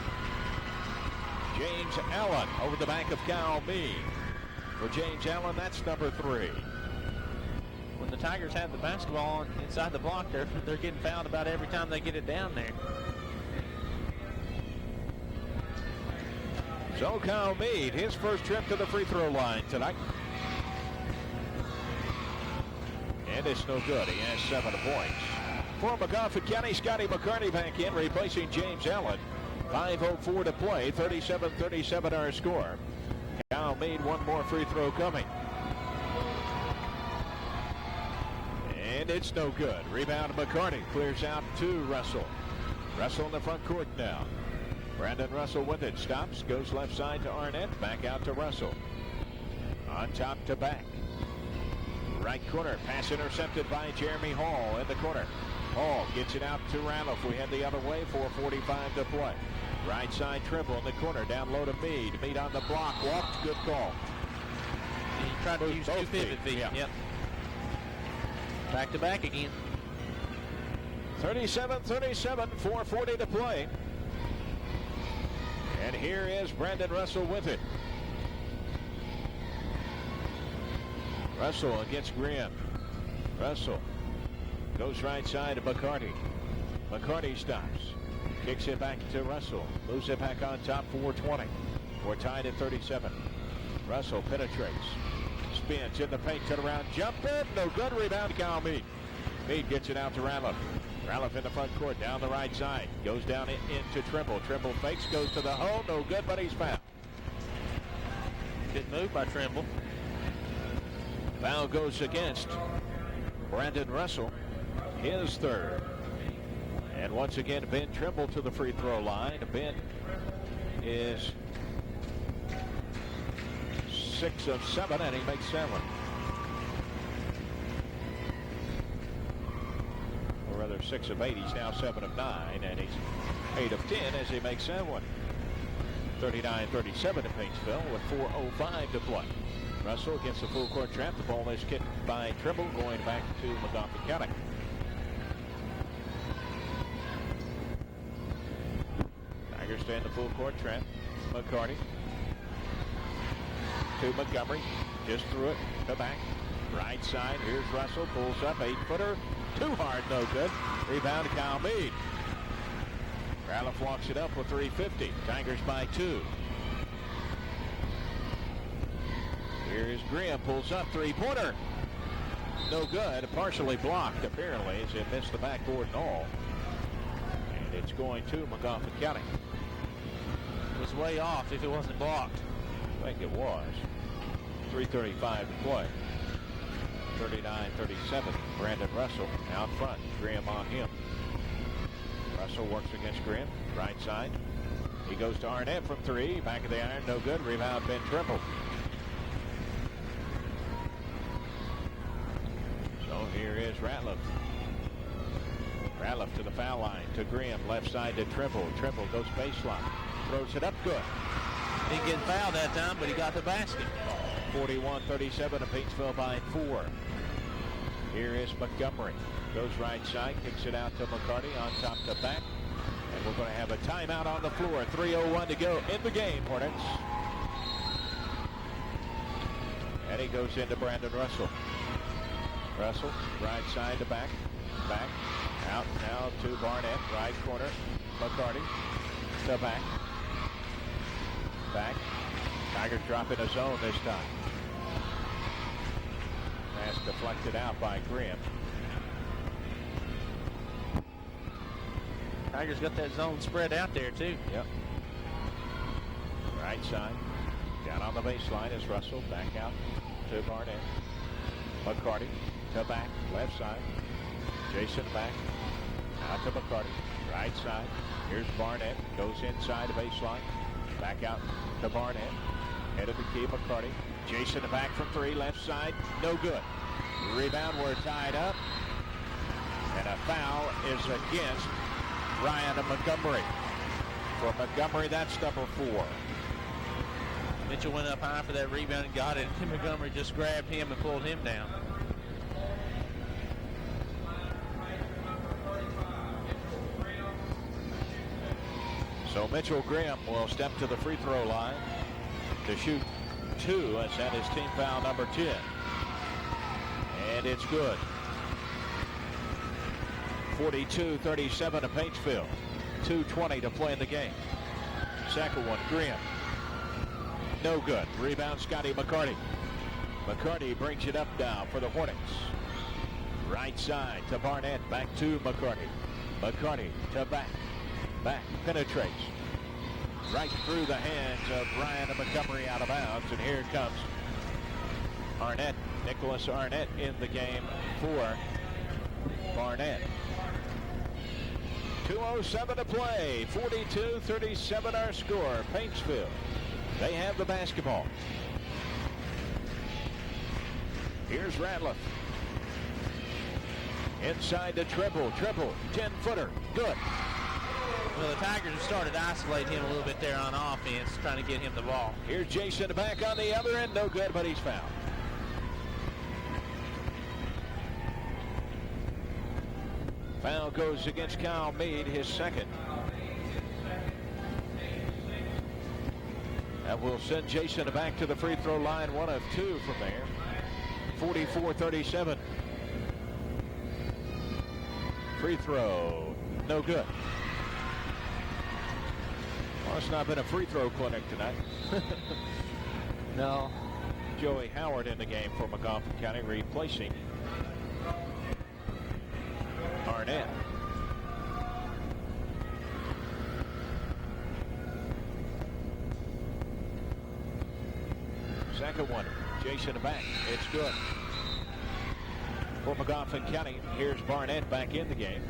S1: James Allen over the back of Kyle Meade. For James Allen, that's number 3.
S2: When the Tigers have the basketball inside the block, they're getting fouled about every time they get it down there.
S1: So Kyle Meade, his first trip to the free throw line tonight. And it's no good. He has 7 points. For Magoffin County, Scotty McCartney back in, replacing James Allen. 5:04 to play. 37-37 our score. Kyle Meade, one more free throw coming. And it's no good. Rebound McCartney clears out to Russell. Russell in the front court now. Brandon Russell with it. Stops. Goes left side to Arnett. Back out to Russell. On top to Back. Right corner. Pass intercepted by Jeremy Hall in the corner. Hall gets it out to Ratliff. We head the other way. 4:45 to play. Right side Trimble in the corner. Down low to Meade. Meade on the block. Walked. Good call.
S2: He tried to use 2 pivot feet.
S1: Yeah.
S2: Yep. Back to back again.
S1: 37-37. 4:40 to play. And here is Brandon Russell with it. Russell against Grimm. Russell goes right side to McCartney. McCartney stops. Kicks it back to Russell. Moves it back on top. 4:20. We're tied at 37. Russell penetrates. Spins in the paint. Turn around. Jumper. No good. Rebound. Kyle Meade. Meade gets it out to Ratliff. Ralph in the front court, down the right side. Goes down into Trimble. Trimble fakes, goes to the hole. No good, but he's fouled.
S2: Good move by Trimble.
S1: Foul goes against Brandon Russell, his third. And once again, Ben Trimble to the free throw line. Ben is 6 of 7, and he makes 7. Or rather, 6 of 8. He's now 7 of 9, and he's 8 of 10 as he makes 7. 39-37 in Paintsville with 4:05 to play. Russell gets the full court trap. The ball is kicked by Trimble, going back to Magoffin County. Tigers stay in the full court trap. McCarty to Montgomery. Just threw it to back. Right side. Here's Russell. Pulls up. 8-footer. Too hard. No good. Rebound to Kyle Meade. Ralph walks it up with 3:50. Tigers by 2. Here's Graham. Pulls up. 3-pointer. No good. Partially blocked, apparently, as it missed the backboard and all. And it's going to Magoffin County.
S2: It was way off if it wasn't blocked.
S1: I think it was. 3:35 to play. 39-37. Brandon Russell out front. Graham on him. Russell works against Graham. Right side. He goes to Arnett from 3. Back of the iron. No good. Rebound Ben Trimble. So here is Ratliff. Ratliff to the foul line. To Graham. Left side to Trimble. Trimble goes baseline. Throws it up good.
S2: Didn't get fouled that time, but he got the basket.
S1: 41-37 to Paintsville by 4. Here is Montgomery. Goes right side, kicks it out to McCarty on top to back. And we're going to have a timeout on the floor. 3:01 to go in the game, Hornets. And he goes into Brandon Russell. Russell, right side to back. Back. Out now to Barnett. Right corner. McCarty to back. Back. Tigers drop in a zone this time. Pass deflected out by Graham.
S2: Tigers got that zone spread out there too.
S1: Yep. Right side. Down on the baseline is Russell. Back out to Barnett. McCarty to back. Left side. Jason back. Out to McCarty. Right side. Here's Barnett. Goes inside the baseline. Back out to Barnett. Head of the key, McCarty. Jason back from 3. Left side. No good. Rebound. We're tied up. And a foul is against Ryan Montgomery. For Montgomery, that's number 4.
S2: Mitchell went up high for that rebound and got it. Montgomery just grabbed him and pulled him down.
S1: So Mitchell Graham will step to the free throw line to shoot 2. As that is team foul number 10. And it's good. 42-37 to Paintsville. 2:20 to play in the game. Second one, Graham. No good. Rebound, Scotty McCarty. McCarty brings it up now for the Hornets. Right side to Barnett. Back to McCarty. McCarty to back. Back. Penetrates. Right through the hands of Ryan Montgomery out of bounds. And here comes Arnett. Nicholas Arnett in the game for Barnett. 2:07 to play. 42-37 our score. Paintsville. They have the basketball. Here's Ratliff. Inside to Trimble. Trimble. 10-footer. Good.
S2: Well, the Tigers have started to isolate him a little bit there on offense, trying to get him the ball.
S1: Here's Jason back on the other end. No good, but he's fouled. Foul goes against Kyle Meade, his second. That will send Jason back to the free throw line, 1 of 2 from there. 44-37. Free throw, no good. Well, it's not been a free throw clinic tonight.
S2: No.
S1: Joey Howard in the game for Magoffin County, replacing Arnett. second one. Jason back. It's good. For Magoffin County, here's Barnett back in the game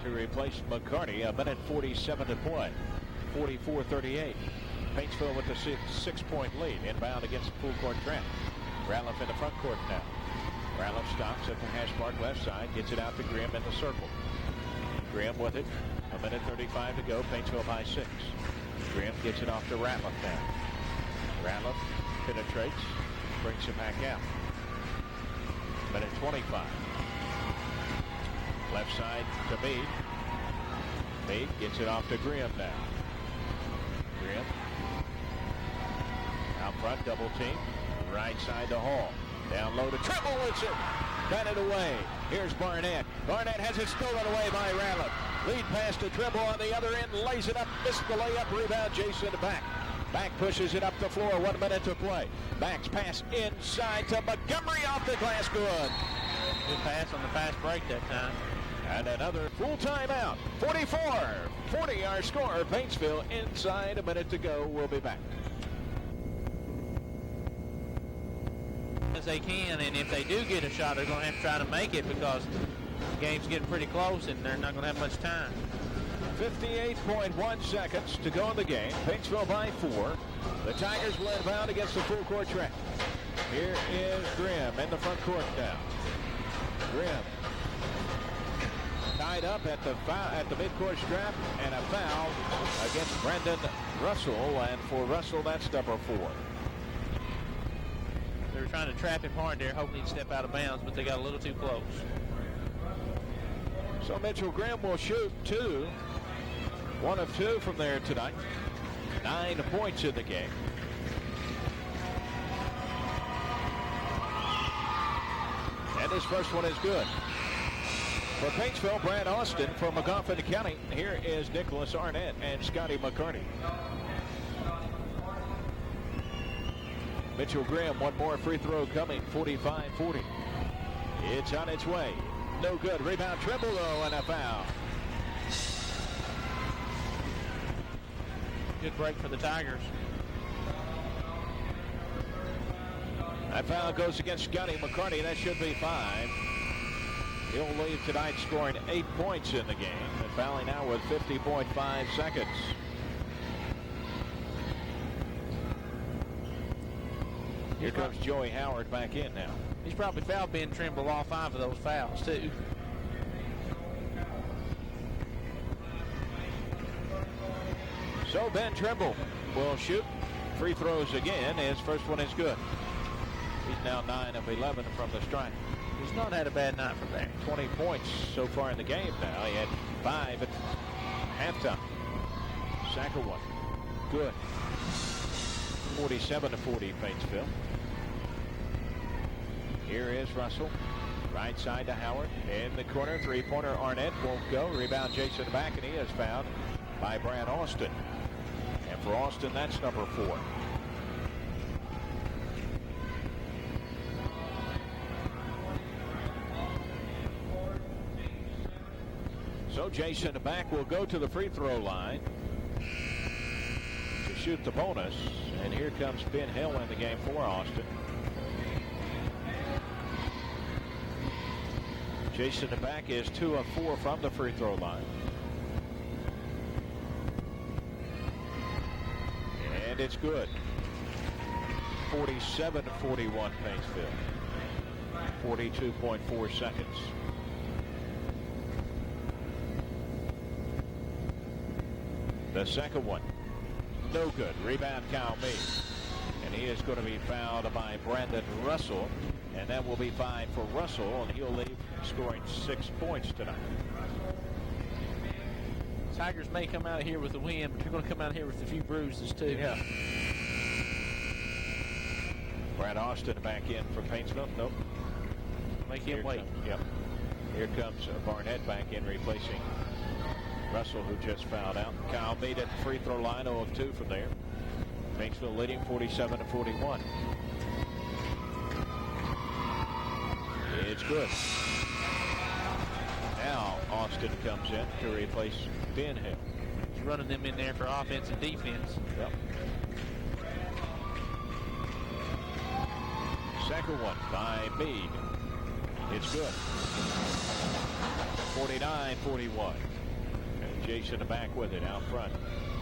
S1: to replace McCarty. A minute 47 to play. 44-38. Paintsville with a 6-point lead. Inbound against the full court trap. Ratliff in the front court now. Ratliff stops at the hash mark left side. Gets it out to Grimm in the circle. Grimm with it. A minute 35 to go. Paintsville by 6. Grimm gets it off to Ratliff now. Ratliff penetrates. Brings it back out. Minute 25. Left side to Meade. Meade gets it off to Grimm now. Grimm. Out front, double team. Right side to Hall. Down low to Trimble. It's it. Batted away. Here's Barnett. Barnett has it stolen away by Ratliff. Lead pass to Trimble on the other end. Lays it up. Missed the layup. Rebound. Jason back. Back pushes it up the floor. 1 minute to play. Back's pass inside to Montgomery off the glass. Good.
S2: Good pass on the fast break that time.
S1: And another full timeout. 44-40 our score. Paintsville inside. A minute to go. We'll be back.
S2: As they can, and if they do get a shot, they're going to have to try to make it because the game's getting pretty close and they're not going to have much time.
S1: 58.1 seconds to go in the game. Paintsville by 4. The Tigers will inbound against the full court trap. Here is Grimm in the front court now. Grimm tied up at the midcourt strap, and a foul against Brendan Russell. And for Russell, that's number 4.
S2: They were trying to trap him hard there, hoping he'd step out of bounds, but they got a little too close.
S1: So Mitchell Grimm will shoot 2. 1 of 2 from there tonight. 9 points in the game. And his first one is good. For Paintsville, Brad Austin. For Magoffin County, here is Nicholas Arnett and Scotty McCarty. Mitchell Grimm, one more free throw coming. 45-40. It's on its way. No good. Rebound Trimble though, and a foul.
S2: Good break for the Tigers.
S1: That foul goes against Scotty McCarty. That should be 5. He'll leave tonight scoring 8 points in the game and fouling now with 50.5 seconds. Here comes Joey Howard back in now.
S2: He's probably fouled Ben Trimble all 5 of those fouls too.
S1: So Ben Trimble will shoot free throws again. His first one is good. He's now 9 of 11 from the stripe.
S2: He's not had a bad night from there.
S1: 20 points so far in the game now. He had 5 at halftime. Second one. Good. 47-40 Paintsville. Here is Russell. Right side to Howard. In the corner, three-pointer Arnett won't go. Rebound Jason back, and he is fouled by Brad Austin. And for Austin, that's number 4. So Jason back will go to the free throw line to shoot the bonus. And here comes Ben Hill in the game for Austin. Jason back is 2 of 4 from the free throw line. And it's good. 47-41 Paintsville. 42.4 seconds. The second one, no good. Rebound Kyle Meade. And he is going to be fouled by Brandon Russell. And that will be 5 for Russell, and he'll leave scoring 6 points tonight.
S2: Tigers may come out of here with a win, but they're going to come out of here with a few bruises too.
S1: Yeah. Brad Austin back in for Paintsville. Nope.
S2: Make him wait.
S1: Yep. Here comes Barnett back in, replacing Russell, who just fouled out. Kyle Meade at the free throw line, 0 of 2 from there. Paintsville leading 47-41. It's good. Now Austin comes in to replace Ben Hill.
S2: He's running them in there for offense and defense.
S1: Yep. Second one by Meade. It's good. 49-41. And Jason back with it out front.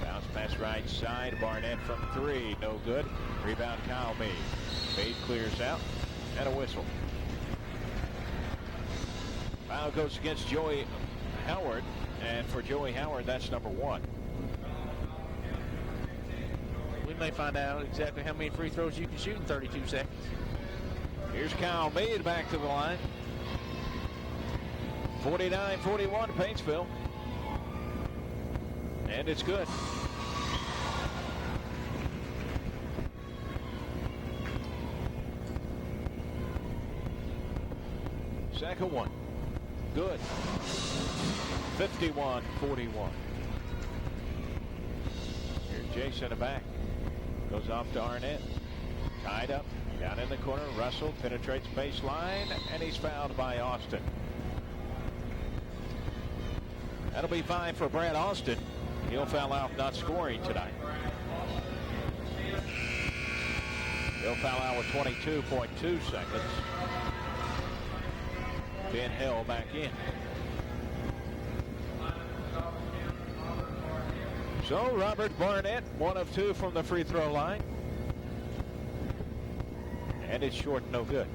S1: Bounce pass right side. Barnett from 3. No good. Rebound Kyle Meade. Meade clears out. And a whistle. Foul goes against Joey Howard. And for Joey Howard, that's number 1.
S2: We may find out exactly how many free throws you can shoot in 32 seconds.
S1: Here's Kyle Meade back to the line. 49-41 Paintsville. And it's good. Second one. Good. 51-41. Here's Jason back. Goes off to Arnett. Tied up. Down in the corner. Russell penetrates baseline. And he's fouled by Austin. That'll be 5 for Brad Austin. He'll foul out not scoring tonight. He'll foul out with 22.2 seconds. Ben Hill back in. So Robert Barnett, 1 of 2 from the free throw line. And it's short, no good.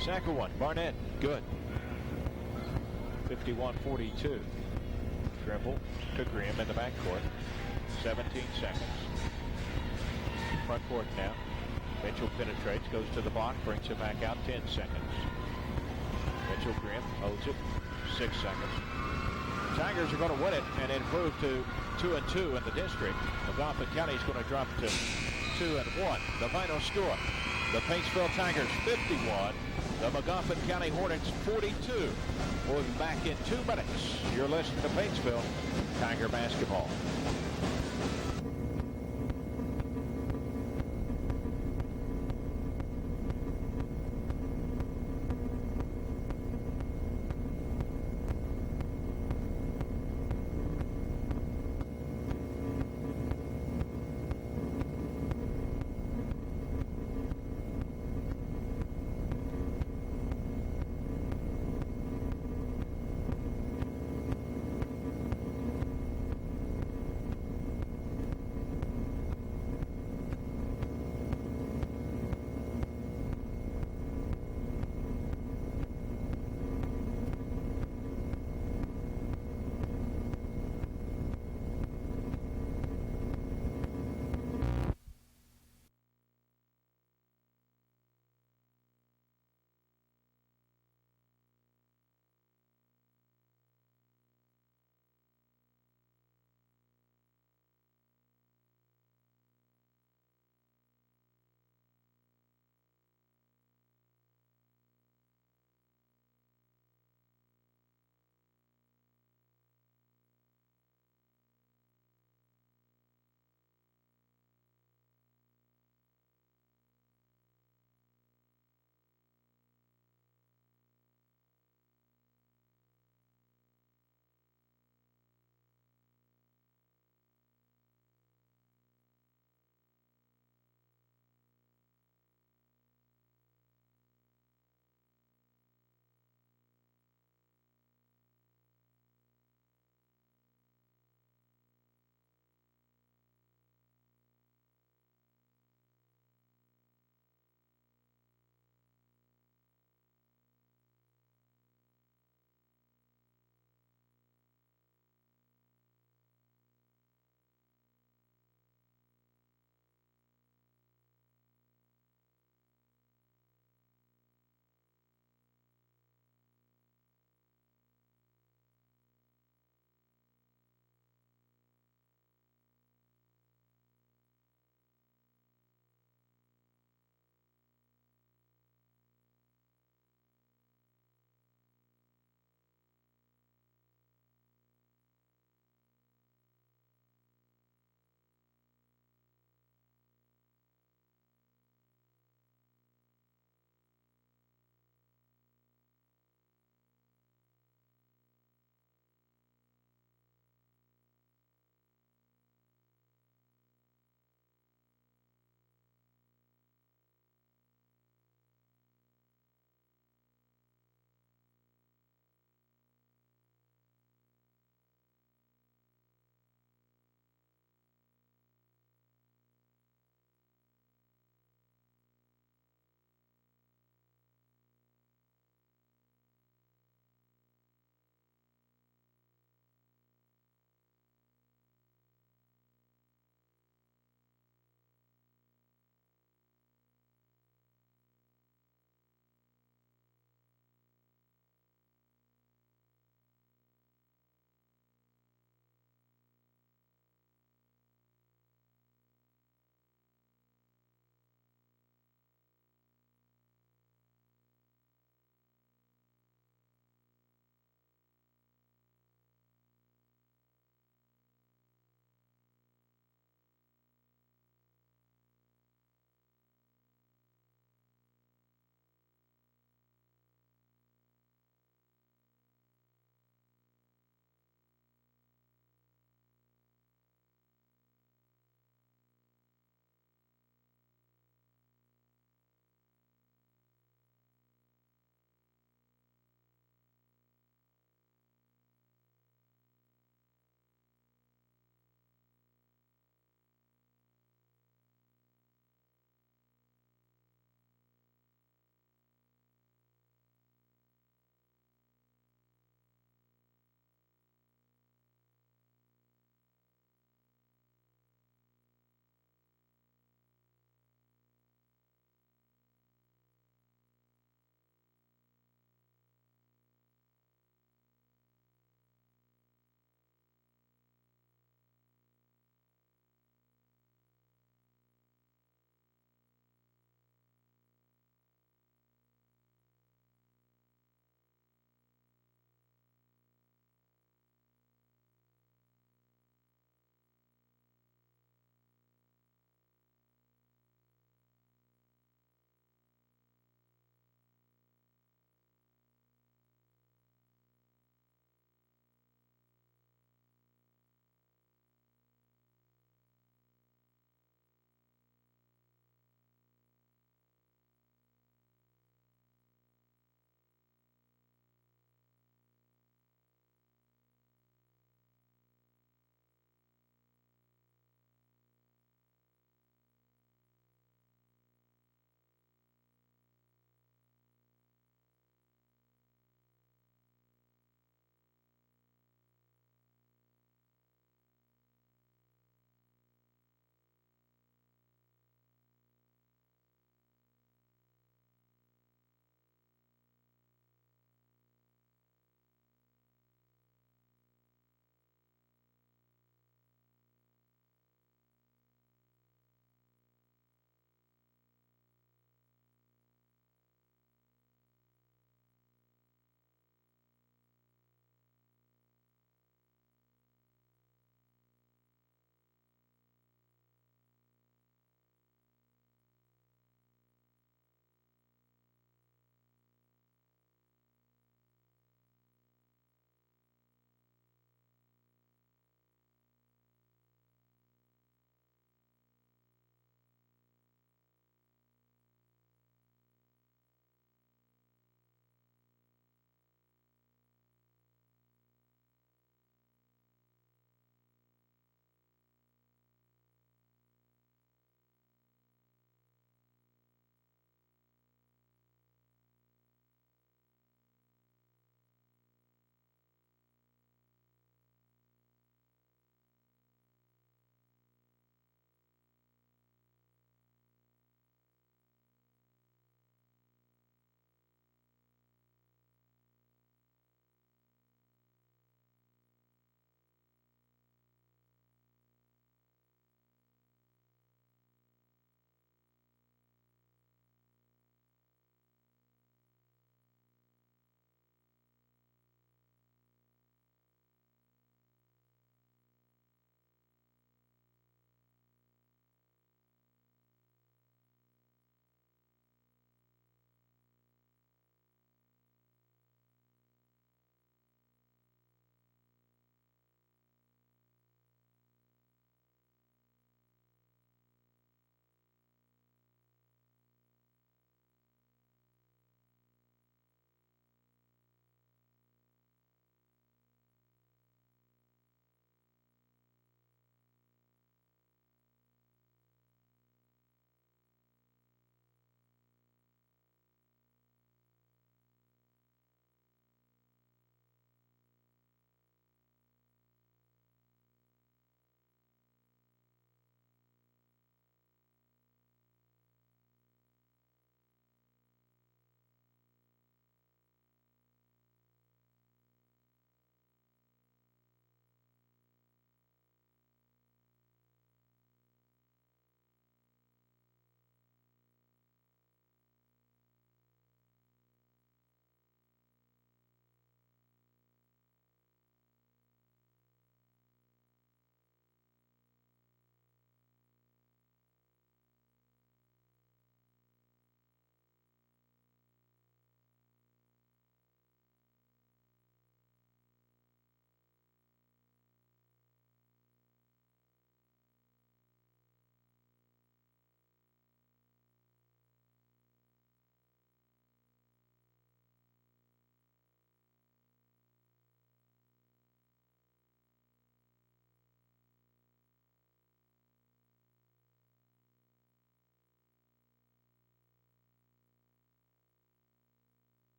S1: Second one, Barnett, good. 51-42. Dribble to Grimm in the backcourt. 17 seconds. Front court now. Mitchell penetrates, goes to the block, brings it back out. 10 seconds. Mitchell Grimm holds it. 6 seconds. Tigers are going to win it and improve to 2-2 in the district. Magoffin County is going to drop to 2-1. The final score: the Paintsville Tigers 51. The Magoffin County Hornets 42. We'll be back in 2 minutes. You're listening to Paintsville Tiger Basketball.